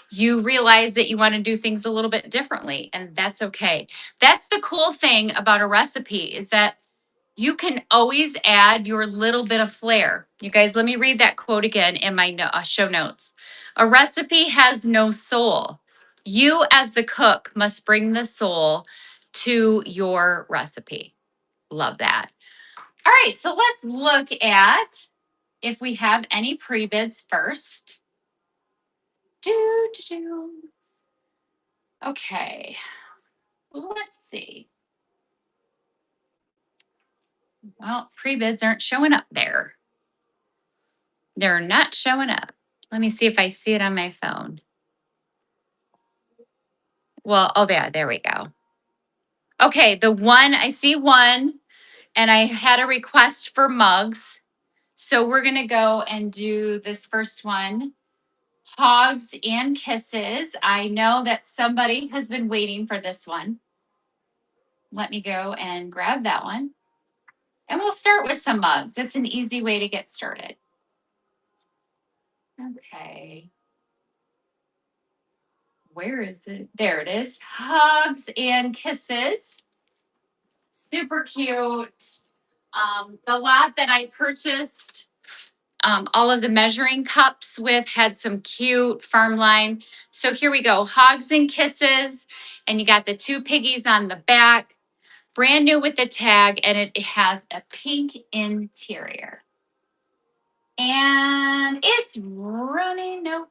you realize that you want to do things a little bit differently, and that's okay. That's the cool thing about a recipe is that you can always add your little bit of flair. You guys, let me read that quote again in my show notes. A recipe has no soul. You, as the cook, must bring the soul to your recipe. Love that. All right, so let's look at if we have any pre-bids first. Okay, let's see. Well, pre-bids aren't showing up there. They're not showing up. Let me see if I see it on my phone. Well, oh, there we go. Okay, the one, I see one, and I had a request for mugs. So we're going to go and do this first one. Hogs and Kisses. I know that somebody has been waiting for this one. Let me go and grab that one. And we'll start with some mugs. It's an easy way to get started. Okay. Where is it? There it is. Hugs and Kisses. Super cute. The lot that I purchased all of the measuring cups with had some cute Farmline. So here we go. Hogs and Kisses. And you got the 2 piggies on the back. Brand new with the tag. And it has a pink interior. And it's running. Nope.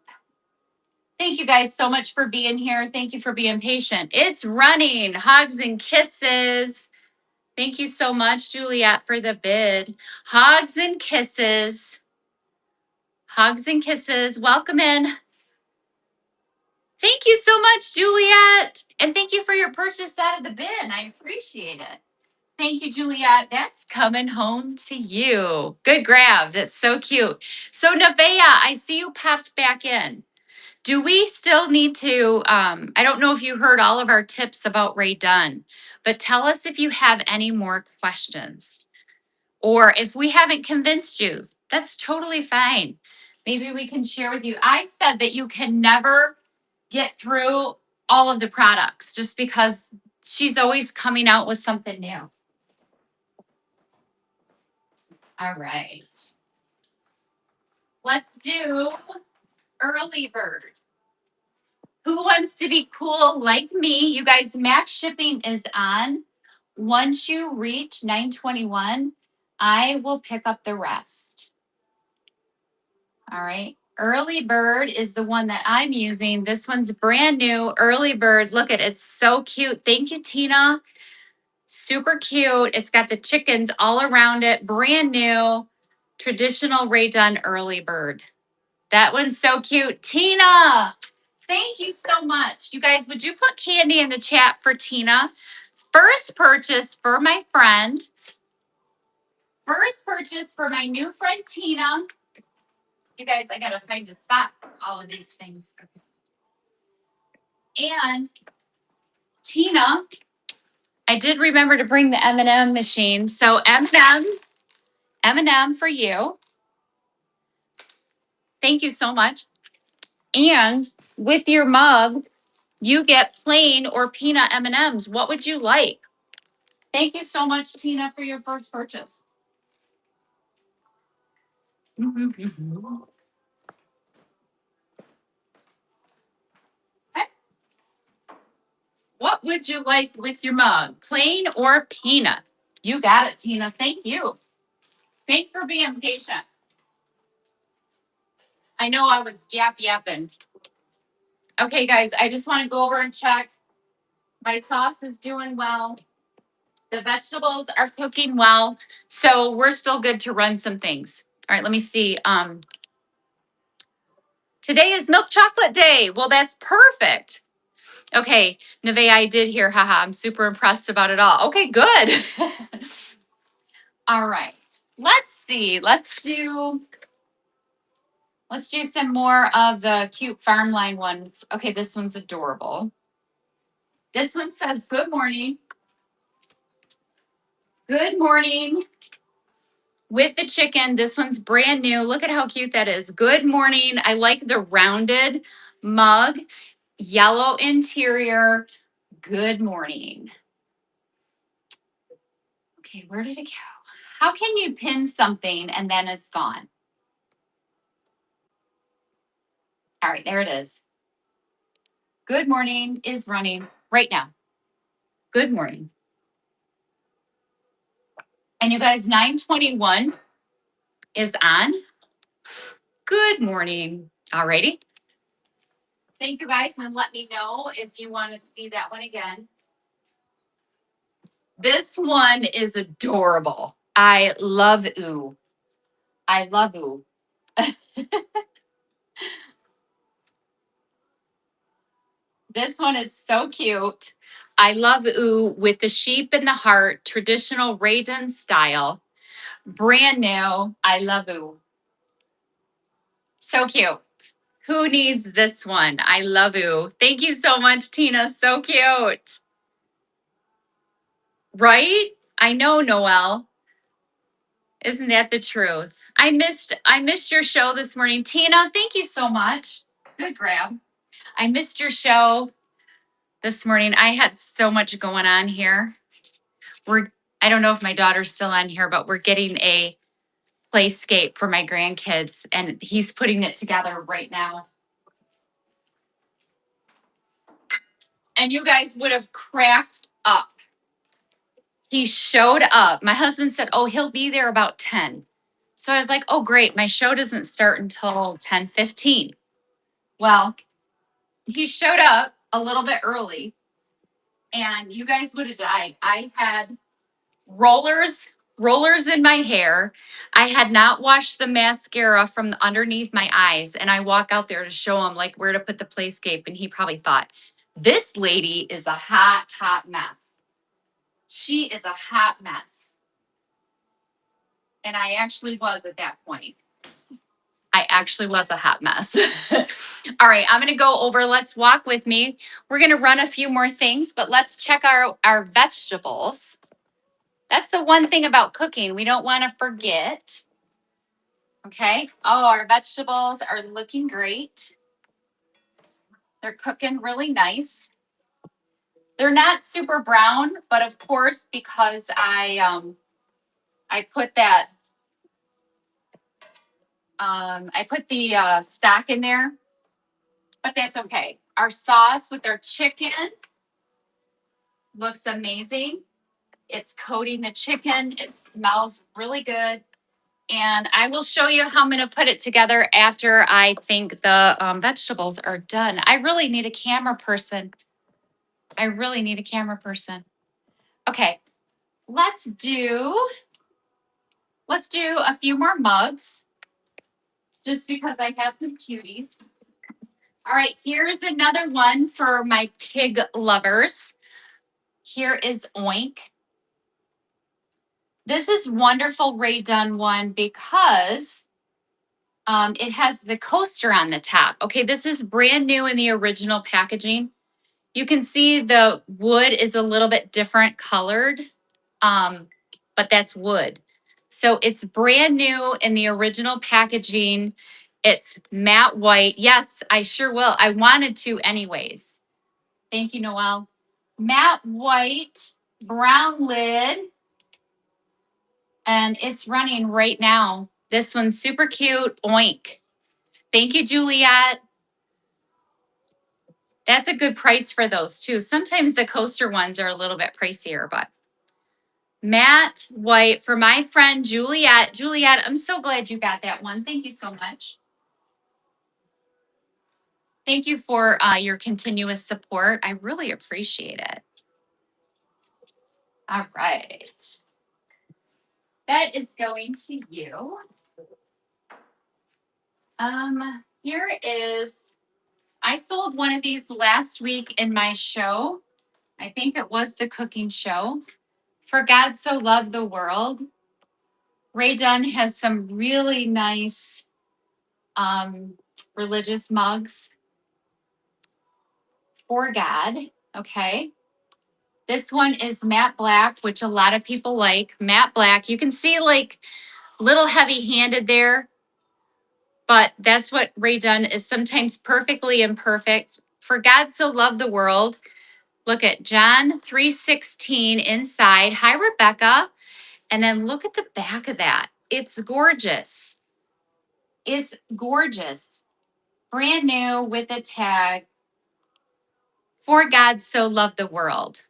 Thank you guys so much for being here. Thank you for being patient. It's running. Hogs and Kisses. Thank you so much, Juliet, for the bid. Hogs and Kisses. Hugs and Kisses. Welcome in. Thank you so much, Juliet. And thank you for your purchase out of the bin. I appreciate it. Thank you, Juliet. That's coming home to you. Good grabs. It's so cute. So, Nevaeh, I see you popped back in. Do we still need to, I don't know if you heard all of our tips about Ray Dunn, but tell us if you have any more questions. Or if we haven't convinced you, that's totally fine. Maybe we can share with you. I said that you can never get through all of the products just because she's always coming out with something new. All right. Let's do early bird. Who wants to be cool like me? You guys, max shipping is on. Once you reach 921, I will pick up the rest. All right. Early bird is the one that I'm using. This one's brand new. Early bird. Look at it. It's so cute. Thank you, Tina. Super cute. It's got the chickens all around it. Brand new. Traditional Ray Dunn early bird. That one's so cute. Tina, thank you so much. You guys, would you put candy in the chat for Tina? First purchase for my friend. First purchase for my new friend, Tina. You guys, I got to find a spot for all of these things. And Tina, I did remember to bring the M&M machine. So M&M for you. Thank you so much. And with your mug, you get plain or peanut M&Ms. What would you like? Thank you so much, Tina, for your first purchase. Okay. What would you like with your mug? Plain or peanut? You got it, Tina. Thank you. Thanks for being patient. I know I was yapping. Okay, guys, I just want to go over and check. My sauce is doing well. The vegetables are cooking well. So we're still good to run some things. All right, let me see. Today is milk chocolate day. Well, that's perfect. Okay, Nevaeh, I did hear, haha, I'm super impressed about it all. Okay, good. All right, let's see. Let's do some more of the cute Farmline ones. Okay, this one's adorable. This one says, good morning. Good morning. With the chicken, this one's brand new. Look at how cute that is. Good morning. I like the rounded mug, yellow interior. Good morning. Okay, where did it go? How can you pin something and then it's gone? All right, there it is. Good morning is running right now. Good morning. And you guys, 921 is on. Good morning. All righty. Thank you guys, and let me know if you want to see that one again. This one is adorable. I love ooh. I love ooh. This one is so cute. I love ooh with the sheep and the heart, traditional Ray Dunn style. Brand new. I love ooh. So cute. Who needs this one? I love ooh. Thank you so much, Tina. So cute. Right? I know, Noelle. Isn't that the truth? I missed your show this morning. Tina, thank you so much. Good grab. I missed your show this morning. I had so much going on here. I don't know if my daughter's still on here, but we're getting a playscape for my grandkids, and he's putting it together right now. And you guys would have cracked up. He showed up. My husband said, oh, he'll be there about 10. So I was like, oh, great. My show doesn't start until 10:15. Well, he showed up a little bit early, and you guys would have died. I had rollers rollers in my hair. I had not washed the mascara from underneath my eyes. And I walk out there to show him like where to put the playscape. And he probably thought, this lady is a hot, hot mess. She is a hot mess. And I actually was at that point. I actually was a hot mess. All right, I'm going to go over. Let's walk with me. We're going to run a few more things, but let's check our vegetables. That's the one thing about cooking we don't want to forget. Okay. Oh, our vegetables are looking great. They're cooking really nice. They're not super brown, but of course, because I put that I put the stock in there, but that's okay. Our sauce with our chicken looks amazing. It's coating the chicken. It smells really good. And I will show you how I'm going to put it together after I think the vegetables are done. I really need a camera person. Okay, let's do a few more mugs just because I have some cuties. All right, here's another one for my pig lovers. Here is Oink. This is wonderful Ray Dunn one because it has the coaster on the top. Okay, this is brand new in the original packaging. You can see the wood is a little bit different colored, but that's wood. So it's brand new in the original packaging. It's matte white. Yes, I sure will. I wanted to anyways. Thank you, Noelle. Matte white, brown lid. And it's running right now. This one's super cute. Oink. Thank you, Juliet. That's a good price for those too. Sometimes the coaster ones are a little bit pricier, but matte white for my friend Juliet. Juliet, I'm so glad you got that one. Thank you so much. Thank you for your continuous support. I really appreciate it. All right. That is going to you. Here is, I sold one of these last week in my show. I think it was the cooking show. For God So Loved the World. Ray Dunn has some really nice religious mugs for God. Okay. This one is matte black, which a lot of people like. Matte black. You can see like little heavy handed there, but that's what Ray Dunn is, sometimes perfectly imperfect. For God So Loved the World. Look at John 3:16 inside. Hi, Rebecca. And then look at the back of that. It's gorgeous. It's gorgeous. Brand new with a tag. For God So Loved the World.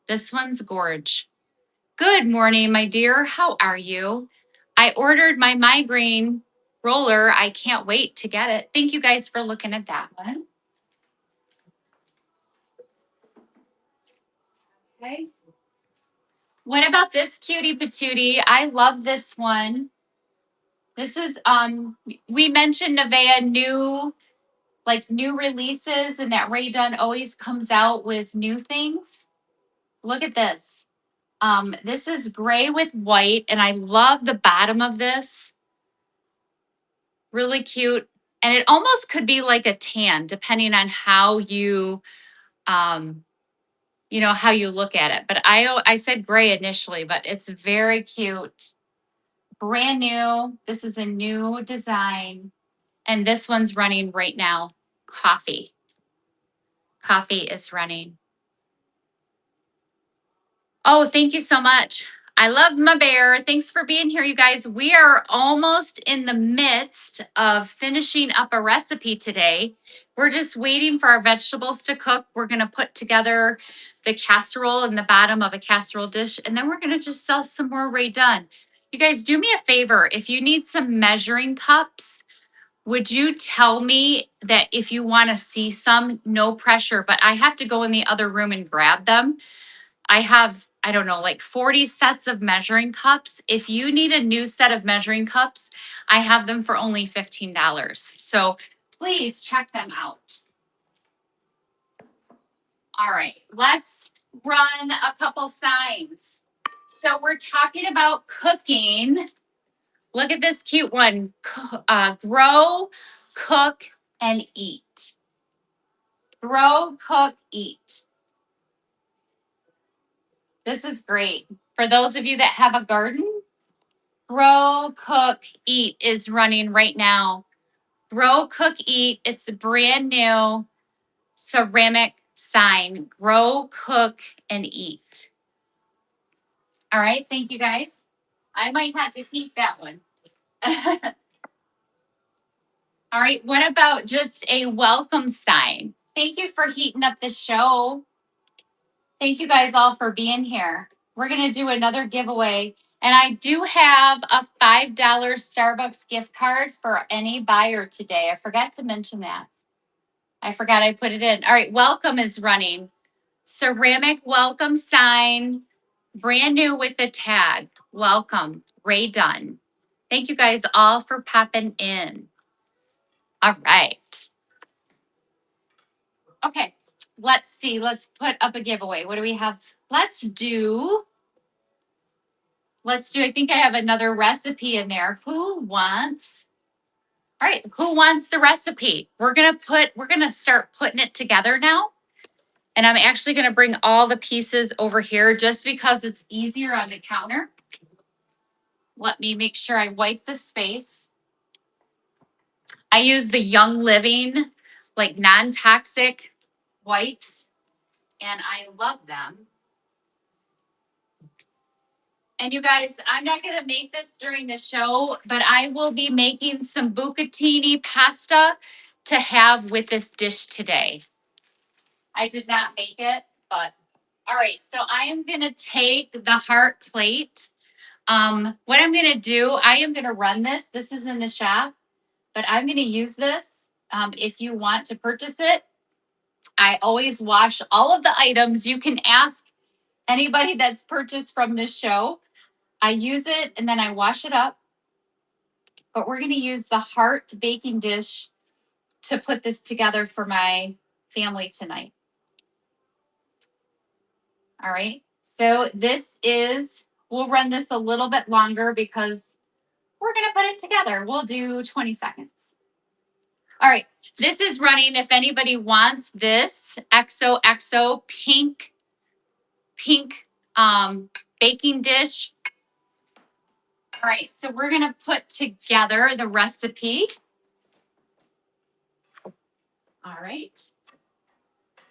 This one's gorge. Good morning, my dear. How are you? I ordered my migraine roller. I can't wait to get it. Thank you guys for looking at that one. Okay. What about this cutie patootie? I love this one. This is, we mentioned Nevaeh new releases, and that Ray Dunn always comes out with new things. Look at this. This is gray with white, and I love the bottom of this. Really cute. And it almost could be like a tan, depending on how you, how you look at it. But I said gray initially, but it's very cute. Brand new. This is a new design. And this one's running right now. Coffee. Coffee is running. Oh, thank you so much. I love my bear. Thanks for being here, you guys. We are almost in the midst of finishing up a recipe today. We're just waiting for our vegetables to cook. We're going to put together the casserole in the bottom of a casserole dish, and then we're going to just sell some more Ray Dunn. You guys, do me a favor. If you need some measuring cups, would you tell me that if you want to see some? No pressure, but I have to go in the other room and grab them. I have I don't know, like 40 sets of measuring cups. If you need a new set of measuring cups, I have them for only $15. So please check them out. All right, let's run a couple signs. So we're talking about cooking. Look at this cute one. Grow, cook, and eat. Grow, cook, eat. This is great. For those of you that have a garden, Grow, Cook, Eat is running right now. Grow, Cook, Eat. It's a brand new ceramic sign. Grow, cook, and eat. All right. Thank you, guys. I might have to keep that one. All right. What about just a welcome sign? Thank you for heating up the show. Thank you guys all for being here. We're going to do another giveaway. And I do have a $5 Starbucks gift card for any buyer today. I forgot to mention that. I forgot I put it in. All right, welcome is running. Ceramic welcome sign, brand new with the tag. Welcome, Ray Dunn. Thank you guys all for popping in. All right. Okay, let's see. Let's put up a giveaway. What do we have? Let's do, I think I have another recipe in there. Who wants? All right, who wants the recipe? We're gonna start putting it together now. And I'm actually gonna bring all the pieces over here just because it's easier on the counter. Let me make sure I wipe the space. I use the Young Living, like non-toxic wipes, and I love them. And you guys, I'm not gonna make this during the show, but I will be making some bucatini pasta to have with this dish today. I did not make it, but all right. So I am gonna take the heart plate. What I'm gonna do, I am gonna run this. This is in the shop, but I'm gonna use this. If you want to purchase it, I always wash all of the items. You can ask anybody that's purchased from this show. I use it and then I wash it up. But we're going to use the heart baking dish to put this together for my family tonight. All right. So we'll run this a little bit longer because we're going to put it together. We'll do 20 seconds. All right. This is running. If anybody wants this XOXO pink baking dish. All right, so we're gonna put together the recipe. All right.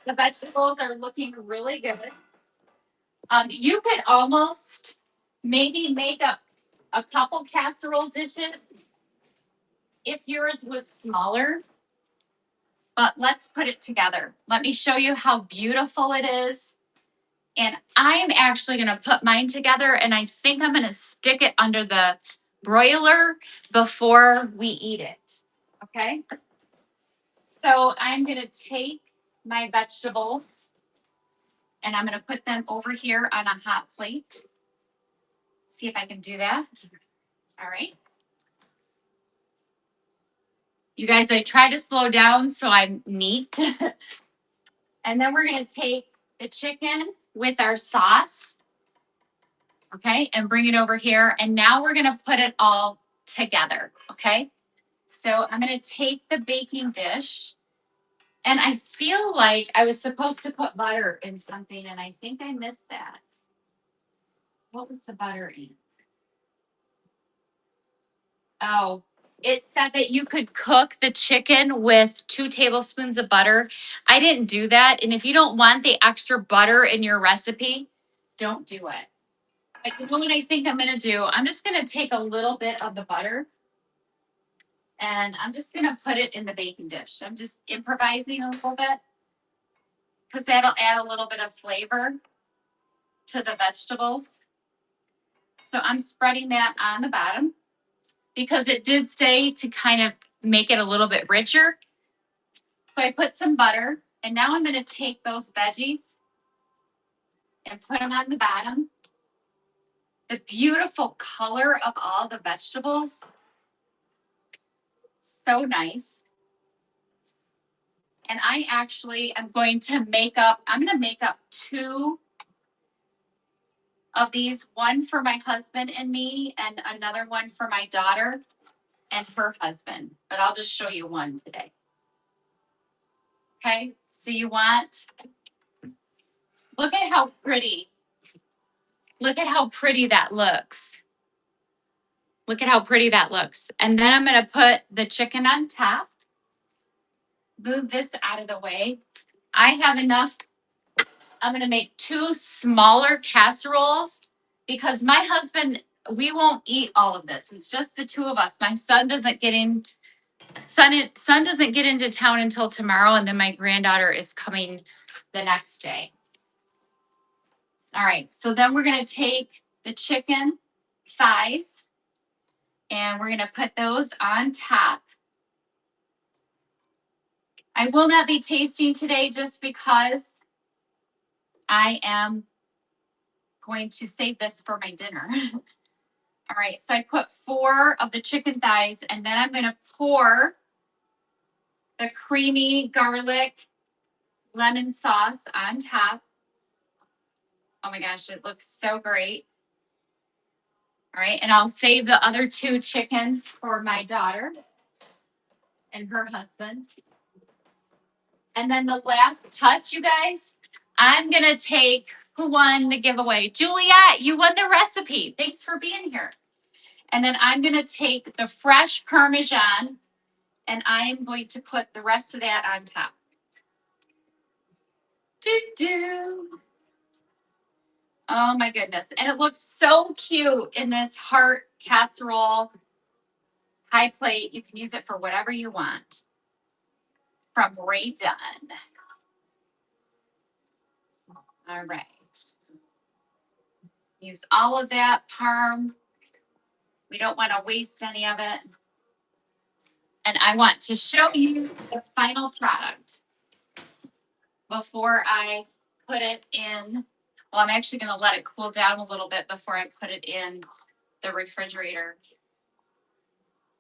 The vegetables are looking really good. You could almost maybe make a couple casserole dishes if yours was smaller. But let's put it together. Let me show you how beautiful it is. And I'm actually gonna put mine together and I think I'm gonna stick it under the broiler before we eat it, okay? So I'm gonna take my vegetables and I'm gonna put them over here on a hot plate. See if I can do that. All right. You guys, I try to slow down so I'm neat. And then we're gonna take the chicken with our sauce, okay, and bring it over here. And now we're gonna put it all together, okay? So I'm gonna take the baking dish and I feel like I was supposed to put butter in something and I think I missed that. What was the butter in? Oh, it said that you could cook the chicken with 2 tablespoons of butter. I didn't do that. And if you don't want the extra butter in your recipe, don't do it. But you know what I think I'm going to do? I'm just going to take a little bit of the butter and I'm just going to put it in the baking dish. I'm just improvising a little bit because that'll add a little bit of flavor to the vegetables. So I'm spreading that on the bottom because it did say to kind of make it a little bit richer. So I put some butter and now I'm going to take those veggies and put them on the bottom. The beautiful color of all the vegetables. So nice. And I actually am going to make up 2 of these, one for my husband and me, and another one for my daughter and her husband. But I'll just show you one today. Okay, so you want, look at how pretty. Look at how pretty that looks. Look at how pretty that looks. And then I'm going to put the chicken on top. Move this out of the way. I have enough. I'm going to make 2 smaller casseroles because my husband, we won't eat all of this. It's just the 2 of us. My son doesn't get into town until tomorrow, and then my granddaughter is coming the next day. All right, so then we're going to take the chicken thighs and we're going to put those on top. I will not be tasting today just because I am going to save this for my dinner. All right, so I put 4 of the chicken thighs, and then I'm going to pour the creamy garlic lemon sauce on top. Oh my gosh, it looks so great. All right, and I'll save the other 2 chickens for my daughter and her husband. And then the last touch, you guys, I'm going to take, who won the giveaway? Juliet, you won the recipe. Thanks for being here. And then I'm going to take the fresh Parmesan and I am going to put the rest of that on top. Oh my goodness. And it looks so cute in this heart casserole high plate. You can use it for whatever you want. From Ray Dunn. All right. Use all of that parm. We don't want to waste any of it. And I want to show you the final product before I put it in. Well, I'm actually going to let it cool down a little bit before I put it in the refrigerator.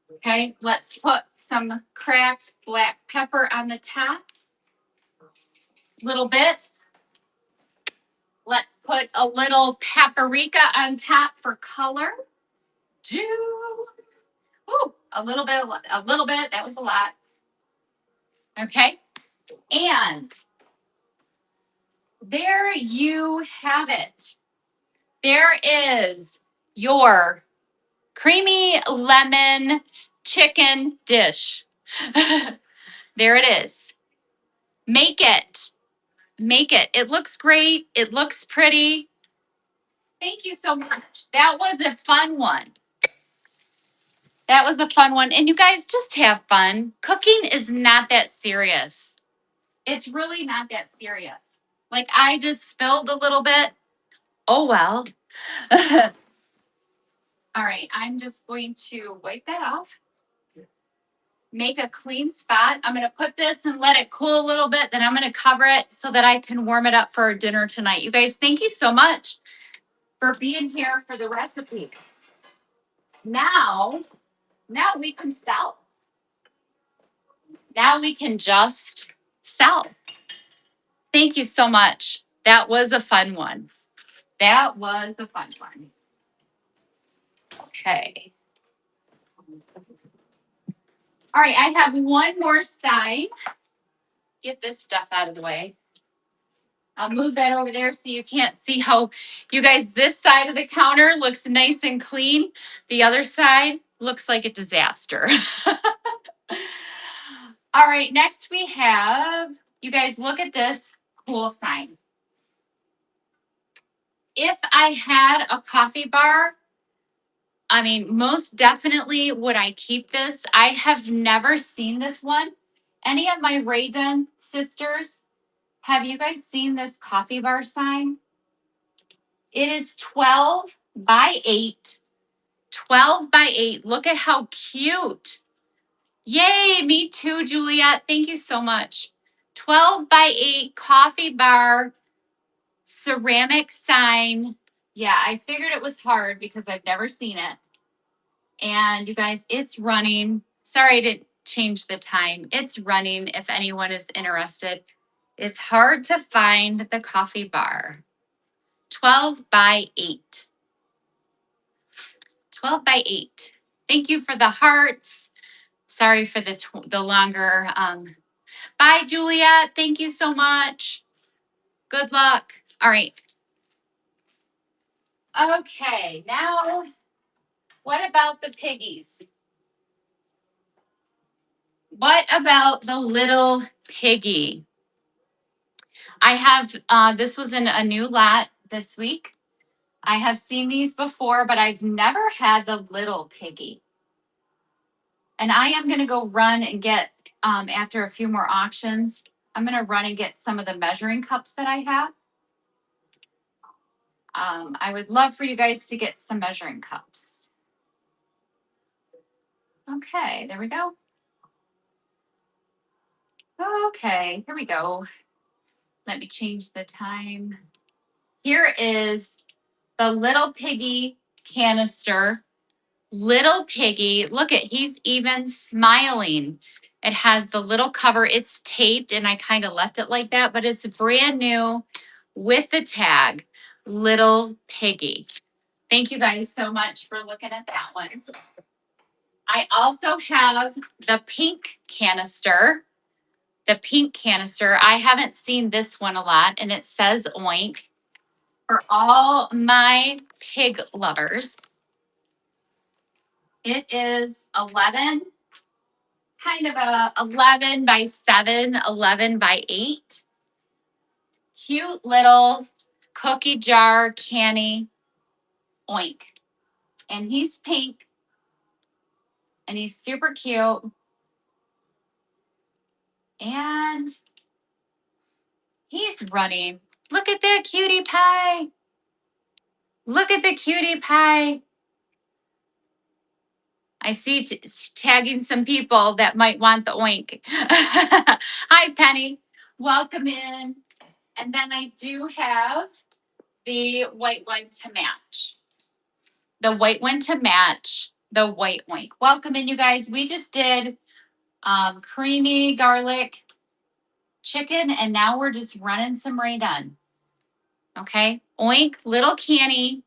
Okay, let's put some cracked black pepper on the top. Little bit. Let's put a little paprika on top for color. Ooh, a little bit. That was a lot. Okay, and there you have it. There is your creamy lemon chicken dish. There it is. Make it. Make it. It looks great. It looks pretty. Thank you so much. That was a fun one. That was a fun one. And you guys just have fun. Cooking is not that serious. It's really not that serious. Like I just spilled a little bit. Oh, well. All right. I'm just going to wipe that off. Make a clean spot. I'm going to put this and let it cool a little bit. Then I'm going to cover it so that I can warm it up for dinner tonight. You guys, thank you so much for being here for the recipe. Now we can sell. Now we can just sell. Thank you so much. That was a fun one. That was a fun one. Okay. All right, I have one more side. Get this stuff out of the way. I'll move that over there so you can't see how, you guys, this side of the counter looks nice and clean. The other side looks like a disaster. All right, next we have, you guys, look at this cool sign. If I had a coffee bar, I mean, most definitely would I keep this. I have never seen this one. Any of my Ray Dunn sisters, have you guys seen this coffee bar sign? It is 12 by 8. 12 by 8. Look at how cute. Yay, me too, Juliet. Thank you so much. 12 by 8 coffee bar ceramic sign. Yeah, I figured it was hard because I've never seen it. And you guys, it's running. Sorry I didn't change the time. It's running if anyone is interested. It's hard to find the coffee bar. 12 by 8. 12 by 8. Thank you for the hearts. Sorry for the longer. Bye, Juliet. Thank you so much. Good luck. All right. Okay, now what about the piggies? What about the little piggy? I have, this was in a new lot this week. I have seen these before, but I've never had the little piggy. And I am going to go run and get, after a few more auctions, I'm going to run and get some of the measuring cups that I have. I would love for you guys to get some measuring cups. Okay, there we go. Okay, here we go. Let me change the time. Here is the little piggy canister. Little piggy, look at, he's even smiling. It has the little cover. It's taped and I kind of left it like that, but it's brand new with the tag, little piggy. Thank you guys so much for looking at that one. I also have the pink canister. The pink canister. I haven't seen this one a lot and it says oink for all my pig lovers. It is 11, kind of a 11 by 7, 11 by 8. Cute little cookie jar canny oink. And he's pink and he's super cute. And he's running. Look at that cutie pie. Look at the cutie pie. I see tagging some people that might want the oink. Hi, Penny. Welcome in. And then I do have the white one to match. The white one to match the white oink. Welcome in, you guys. We just did creamy garlic chicken, and now we're just running some Ray Dunn. Okay. Oink, little canny.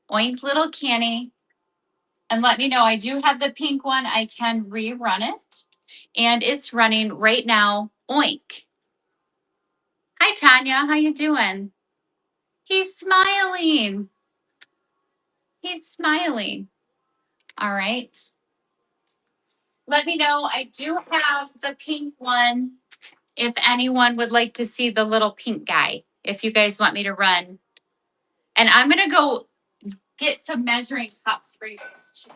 Oink, little canny. And let me know, I do have the pink one. I can rerun it. And it's running right now. Oink. Hi, Tanya. How you doing? He's smiling. He's smiling. All right. Let me know. I do have the pink one. If anyone would like to see the little pink guy, if you guys want me to run. And I'm going to go get some measuring cups for you guys too.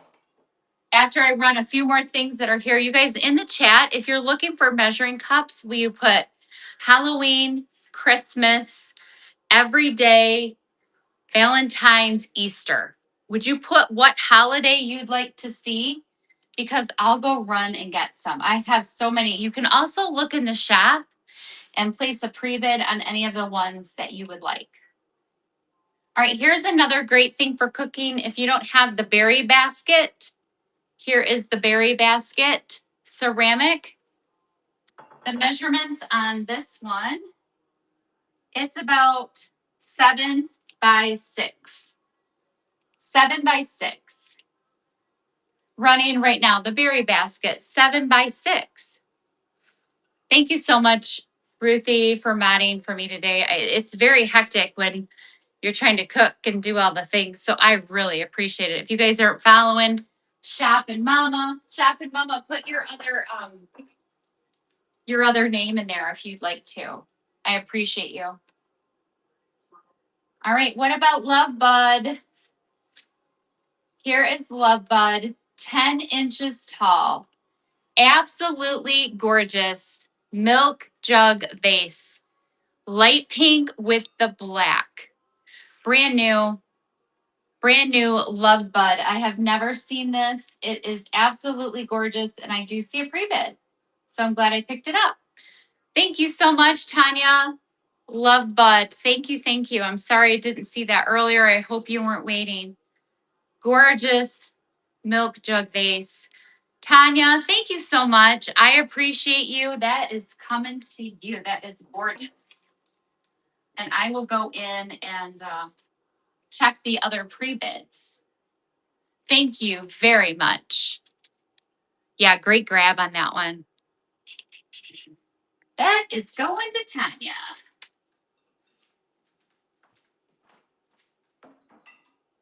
After I run a few more things that are here, you guys in the chat, if you're looking for measuring cups, will you put Halloween, Christmas, every day, Valentine's, Easter? Would you put what holiday you'd like to see? Because I'll go run and get some. I have so many. You can also look in the shop and place a pre-bid on any of the ones that you would like. All right, here's another great thing for cooking. If you don't have the berry basket, here is the berry basket, ceramic. The measurements on this one, it's about 7 by 6. 7 by 6. Running right now, the berry basket, 7 by 6. Thank you so much, Ruthie, for modding for me today. It's very hectic when you're trying to cook and do all the things. So I really appreciate it. If you guys aren't following Shop and Mama, put your other name in there if you'd like to. I appreciate you. All right, what about Love Bud? Here is Love Bud, 10 inches tall. Absolutely gorgeous. Milk jug vase. Light pink with the black. Brand new Love Bud. I have never seen this. It is absolutely gorgeous, and I do see a pre-bid. So I'm glad I picked it up. Thank you so much, Tanya. Love Bud. Thank you. Thank you. I'm sorry I didn't see that earlier. I hope you weren't waiting. Gorgeous milk jug vase. Tanya, thank you so much. I appreciate you. That is coming to you. That is gorgeous. And I will go in and check the other pre-bids. Thank you very much. Yeah, great grab on that one. That is going to Tanya.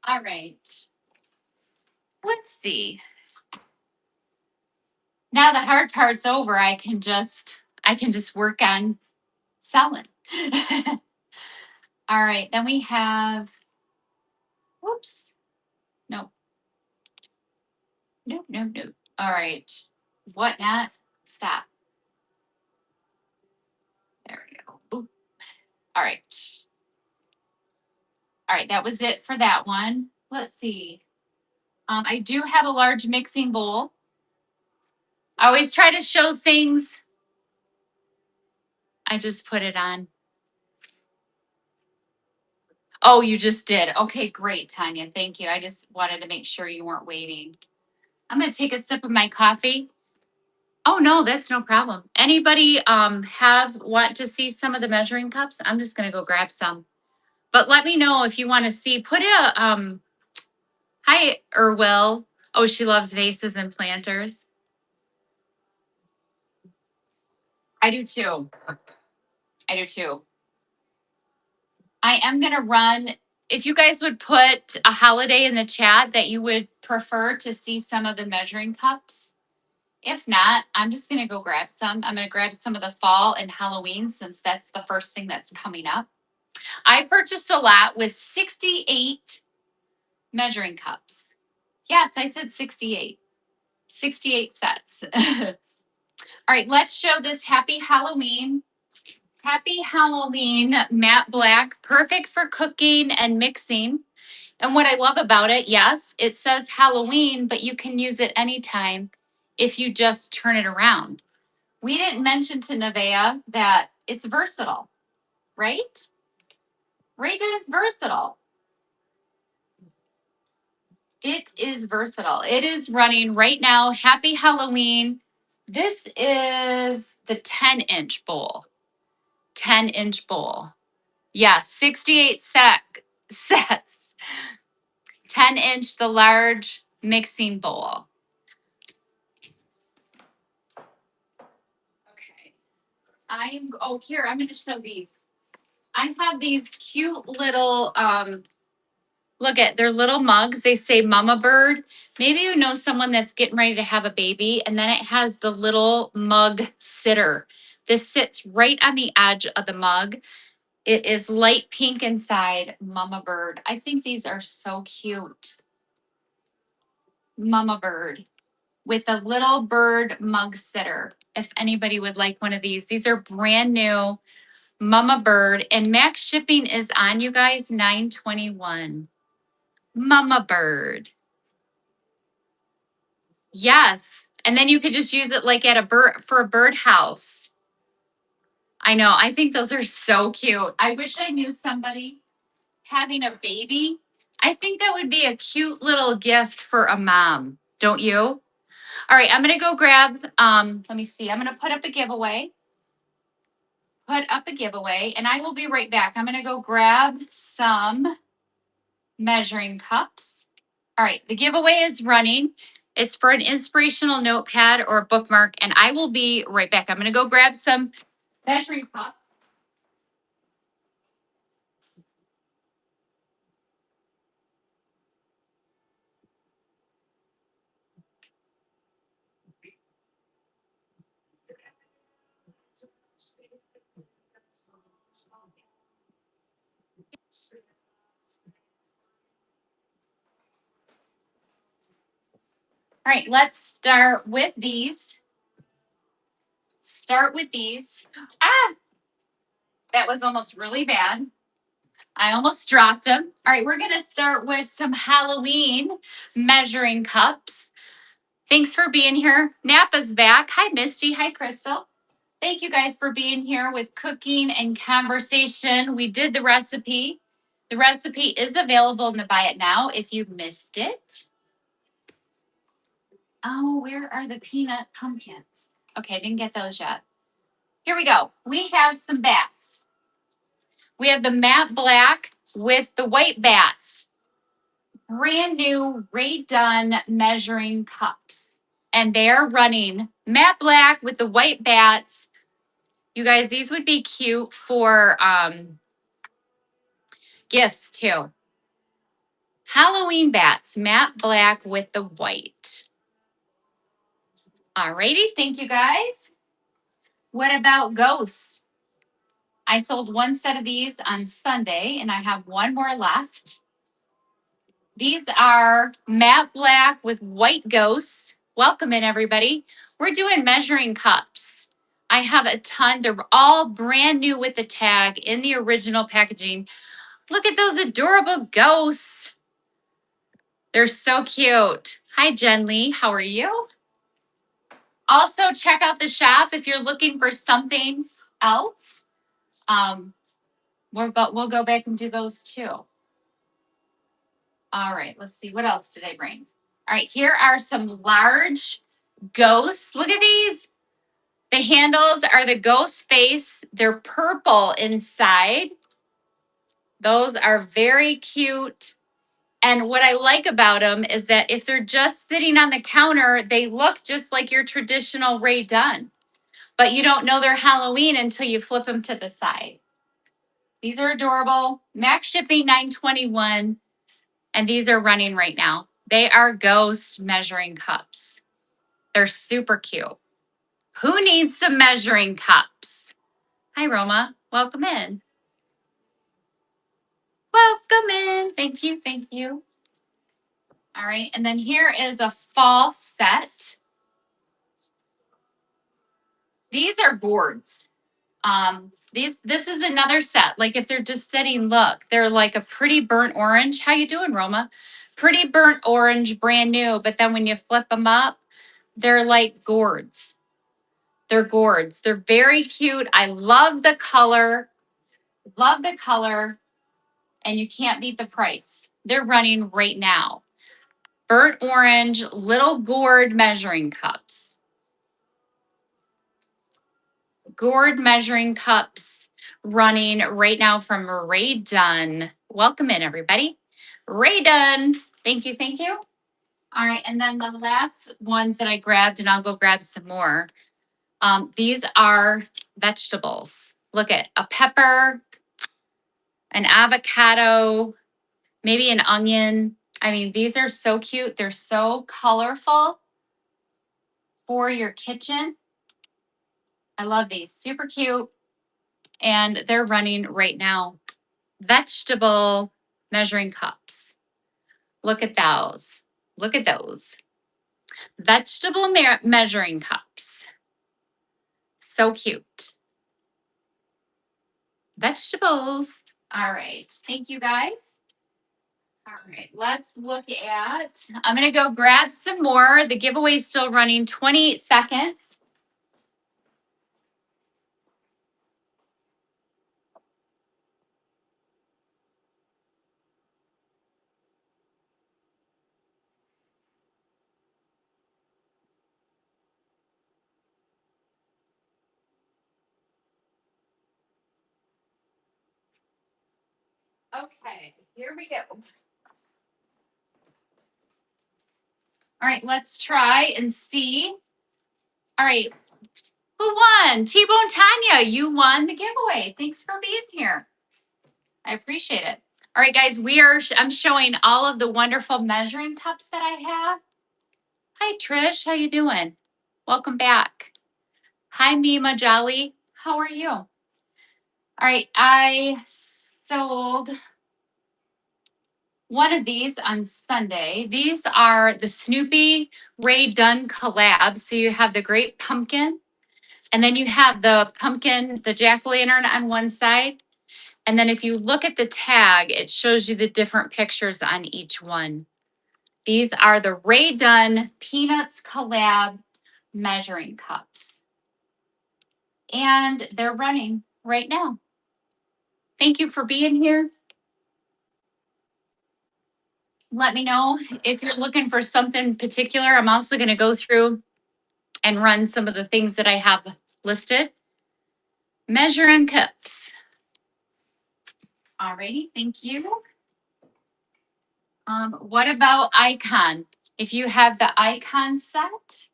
All right. Let's see. Now the hard part's over. I can just work on selling. All right. Then we have, whoops. No. No. All right. What not? Stop. There we go. Oop. All right. All right. That was it for that one. Let's see. I do have a large mixing bowl. I always try to show things. I just put it on. Oh, you just did. Okay, great, Tanya. Thank you. I just wanted to make sure you weren't waiting. I'm going to take a sip of my coffee. Oh, no, that's no problem. Anybody want to see some of the measuring cups? I'm just going to go grab some. But let me know if you want to see. Put a, hi, Will. Oh, she loves vases and planters. I do too. I am going to run. If you guys would put a holiday in the chat that you would prefer to see some of the measuring cups. If not, I'm just going to go grab some. I'm going to grab some of the fall and Halloween since that's the first thing that's coming up. I purchased a lot with 68 measuring cups. Yes, I said 68. 68 sets. All right, let's show this Happy Halloween. Happy Halloween matte black, perfect for cooking and mixing. And what I love about it, yes, it says Halloween, but you can use it anytime if you just turn it around. We didn't mention to Nevaeh that it's versatile, right? Right, it's versatile. It is versatile. It is running right now. Happy Halloween. This is the 10-inch bowl. 10-inch bowl. Yeah, 68 sets. 10-inch, the large mixing bowl. Okay. I'm going to show these. I have these cute little, look at their little mugs. They say Mama Bird. Maybe you know someone that's getting ready to have a baby, and then it has the little mug sitter. This sits right on the edge of the mug. It is light pink inside, Mama Bird. I think these are so cute. Mama Bird with a little bird mug sitter. If anybody would like one of these are brand new. Mama Bird, and max shipping is on, you guys, $9.21. Mama Bird. Yes. And then you could just use it like at for a birdhouse. I know. I think those are so cute. I wish I knew somebody having a baby. I think that would be a cute little gift for a mom. Don't you? All right. I'm going to go grab, let me see. I'm going to put up a giveaway. And I will be right back. I'm going to go grab some measuring cups. All right, the giveaway is running. It's for an inspirational notepad or a bookmark, and I will be right back. I'm going to go grab some measuring cups. All right, let's start with these. Ah, that was almost really bad. I almost dropped them. All right, we're going to start with some Halloween measuring cups. Thanks for being here. Napa's back. Hi, Misty. Hi, Crystal. Thank you guys for being here with Cooking and Conversation. We did the recipe. The recipe is available in the Buy It Now if you missed it. Oh, where are the peanut pumpkins? Okay, didn't get those yet. Here we go. We have some bats. We have the matte black with the white bats. Brand new Ray Dunn measuring cups. And they're running matte black with the white bats. You guys, these would be cute for gifts too. Halloween bats, matte black with the white. Alrighty, thank you guys. What about ghosts? I sold one set of these on Sunday and I have one more left. These are matte black with white ghosts. Welcome in, everybody. We're doing measuring cups. I have a ton. They're all brand new with the tag in the original packaging. Look at those adorable ghosts. They're so cute. Hi, Jen Lee. How are you? Also, check out the shop if you're looking for something else. We'll go back and do those too. All right, let's see. What else did I bring? All right, here are some large ghosts. Look at these. The handles are the ghost face. They're purple inside. Those are very cute. And what I like about them is that if they're just sitting on the counter, they look just like your traditional Ray Dunn. But you don't know they're Halloween until you flip them to the side. These are adorable. Max shipping $9.21. And these are running right now. They are ghost measuring cups. They're super cute. Who needs some measuring cups? Hi, Roma. Welcome in. Welcome in. Thank you. Thank you. All right. And then here is a fall set. These are gourds. This is another set. Like if they're just sitting, look, they're like a pretty burnt orange. How you doing, Roma? Pretty burnt orange, brand new. But then when you flip them up, they're like gourds. They're gourds. They're very cute. I love the color. Love the color. And you can't beat the price. They're running right now. Burnt orange, little gourd measuring cups. Gourd measuring cups running right now from Ray Dunn. Welcome in, everybody. Ray Dunn. Thank you. Thank you. All right. And then the last ones that I grabbed, and I'll go grab some more. These are vegetables. Look at a pepper, an avocado, maybe an onion. I mean, these are so cute. They're so colorful for your kitchen. I love these. Super cute. And they're running right now. Vegetable measuring cups. Look at those. Look at those. Vegetable measuring cups. So cute. Vegetables. All right. Thank you, guys. All right, let's look at, I'm going to go grab some more. The giveaway is still running 28 seconds. Okay, here we go. All right, let's try and see. All right, who won? T-Bone Tanya, you won the giveaway. Thanks for being here. I appreciate it. All right, guys, I'm showing all of the wonderful measuring cups that I have. Hi, Trish, how you doing? Welcome back. Hi, Mima Jolly. How are you? All right, I sold one of these on Sunday. These are the Snoopy Ray Dunn collab. So you have the great pumpkin, and then you have the pumpkin, the jack-o'-lantern on one side. And then if you look at the tag, it shows you the different pictures on each one. These are the Ray Dunn Peanuts collab measuring cups. and they're running right now. Thank you for being here. Let me know if you're looking for something particular. I'm also going to go through and run some of the things that I have listed. Measuring cups. Alrighty, thank you. What about icon? If you have the icon set,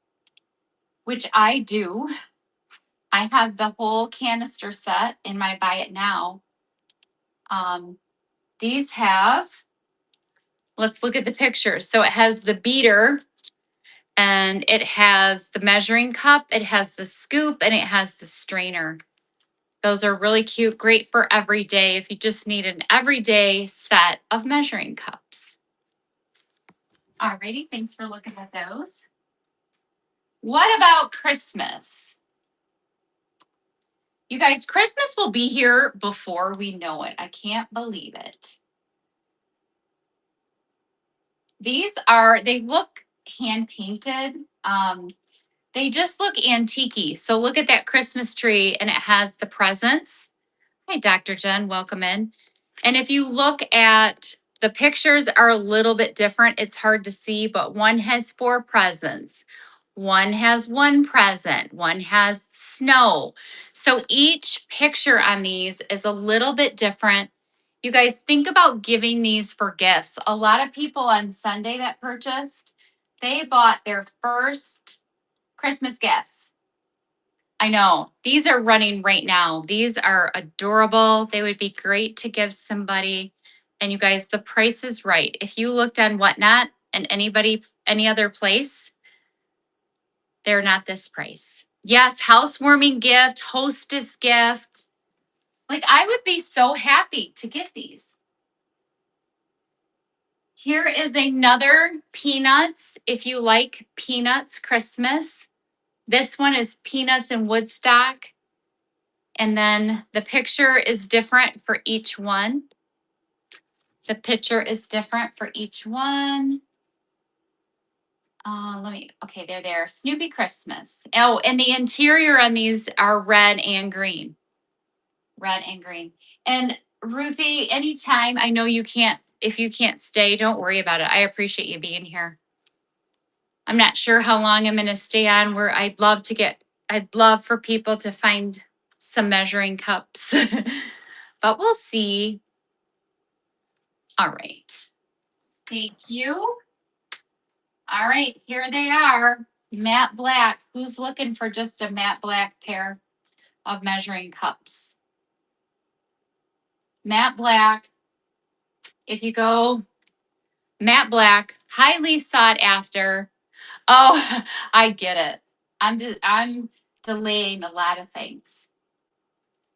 which I do, I have the whole canister set in my Buy It Now. These have, let's look at the pictures. So it has the beater and it has the measuring cup, it has the scoop, and it has the strainer. Those are really cute, great for every day if you just need an everyday set of measuring cups. Alrighty, thanks for looking at those. What about Christmas? You guys, Christmas will be here before we know it. I can't believe it. These are, they look hand painted. They just look antique-y. So look at that Christmas tree and it has the presents. Hi, Dr. Jen, welcome in. And if you look at the pictures are a little bit different. It's hard to see, but one has 4 presents. One has 1 present. One has snow. So each picture on these is a little bit different. You guys think about giving these for gifts. A lot of people on Sunday that purchased, they bought their first Christmas gifts. I know. These are running right now. These are adorable. They would be great to give somebody. And you guys, the price is right. If you looked on Whatnot and any other place, they're not this price. Yes, housewarming gift, hostess gift. Like, I would be so happy to get these. Here is another Peanuts. If you like Peanuts Christmas, this one is Peanuts and Woodstock. And then the picture is different for each one. The picture is different for each one. Okay, they're there. Snoopy Christmas. Oh, and the interior on these are red and green. Red and green. And Ruthie, anytime, I know you can't, if you can't stay, don't worry about it. I appreciate you being here. I'm not sure how long I'm going to stay on where I'd love for people to find some measuring cups, but we'll see. All right. Thank you. All right, here they are. Matte black. Who's looking for just a matte black pair of measuring cups? Matte black. If you go matte black, highly sought after. Oh, I get it. I'm delaying a lot of things.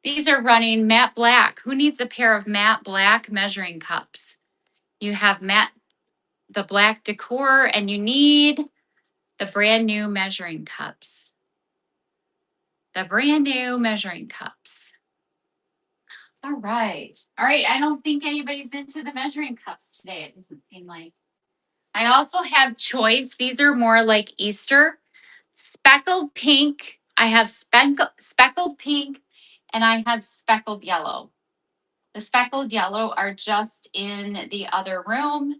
These are running matte black. Who needs a pair of matte black measuring cups? You have the black decor, and you need the brand new measuring cups. The brand new measuring cups. All right. All right. I don't think anybody's into the measuring cups today. It doesn't seem like. I also have choice. These are more like Easter. Speckled pink. I have speckled pink and I have speckled yellow. The speckled yellow are just in the other room.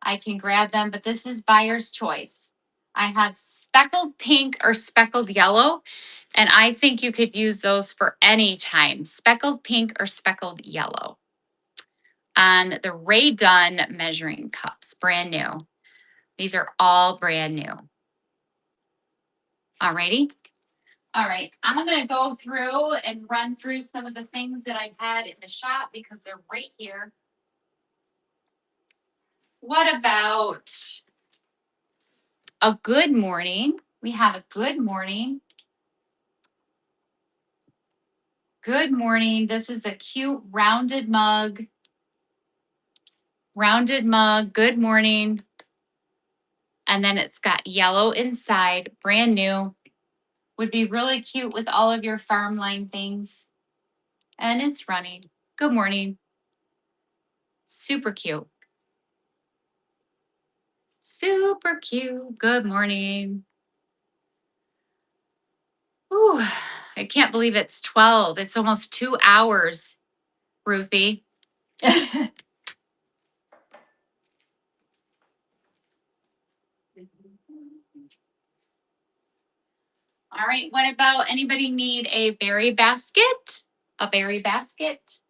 I can grab them, but this is buyer's choice. I have speckled pink or speckled yellow, and I think you could use those for any time. Speckled pink or speckled yellow. On the Ray Dunn measuring cups, brand new. These are all brand new. Alrighty. All right, I'm going to go through and run through some of the things that I've had in the shop because they're right here. What about a good morning? We have a good morning. Good morning. This is a cute rounded mug. Rounded mug. Good morning. And then it's got yellow inside, brand new. Would be really cute with all of your Farmline things. And it's running. Good morning. Super cute. Super cute. Good morning. Ooh. I can't believe it's 12. It's almost 2 hours, Ruthie. All right, what about anybody need a berry basket? A berry basket?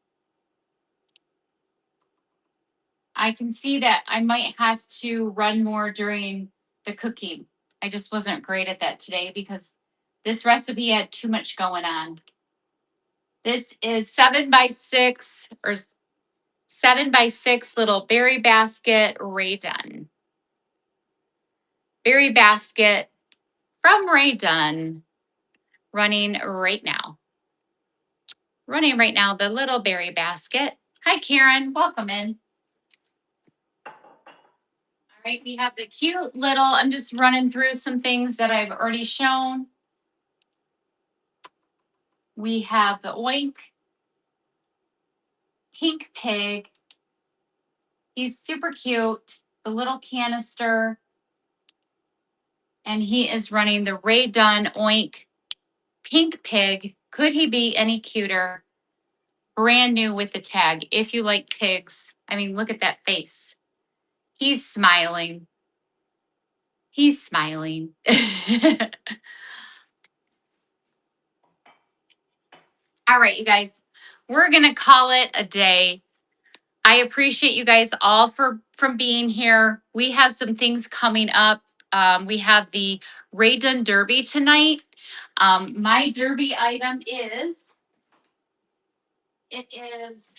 I can see that I might have to run more during the cooking. I just wasn't great at that today because this recipe had too much going on. This is 7x6 or 7x6 little berry basket Ray Dunn. Berry basket from Ray Dunn running right now. Running right now, the little berry basket. Hi, Karen. Welcome in. All right, we have the cute little, I'm just running through some things that I've already shown. We have the Oink Pink Pig. He's super cute, the little canister. And he is running the Ray Dunn Oink Pink Pig. Could he be any cuter? Brand new with the tag. If you like pigs, I mean, look at that face. He's smiling. He's smiling. All right, you guys, we're going to call it a day. I appreciate you guys all from being here. We have some things coming up. We have the Ray Dunn Derby tonight. My Derby item is, it is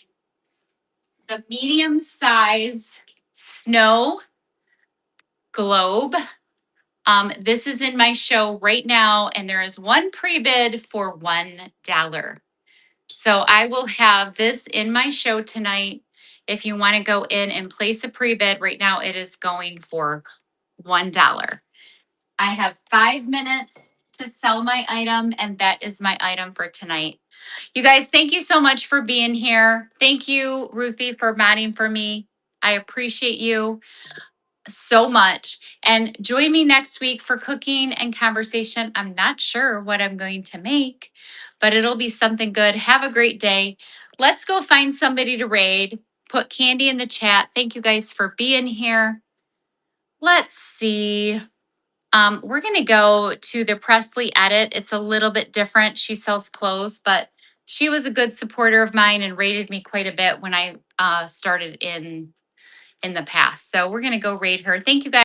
the medium size snow globe. This is in my show right now, and there is one pre-bid for $1. So I will have this in my show tonight. If you want to go in and place a pre-bid right now, it is going for $1. I have 5 minutes to sell my item, and that is my item for tonight. You guys, thank you so much for being here. Thank you, Ruthie, for modding for me. I appreciate you so much. And join me next week for cooking and conversation. I'm not sure what I'm going to make, but it'll be something good. Have a great day. Let's go find somebody to raid. Put Candy in the chat. Thank you guys for being here. Let's see. We're going to go to the Presley edit. It's a little bit different. She sells clothes, but she was a good supporter of mine and rated me quite a bit when I started in the past. So we're going to go raid her. Thank you guys.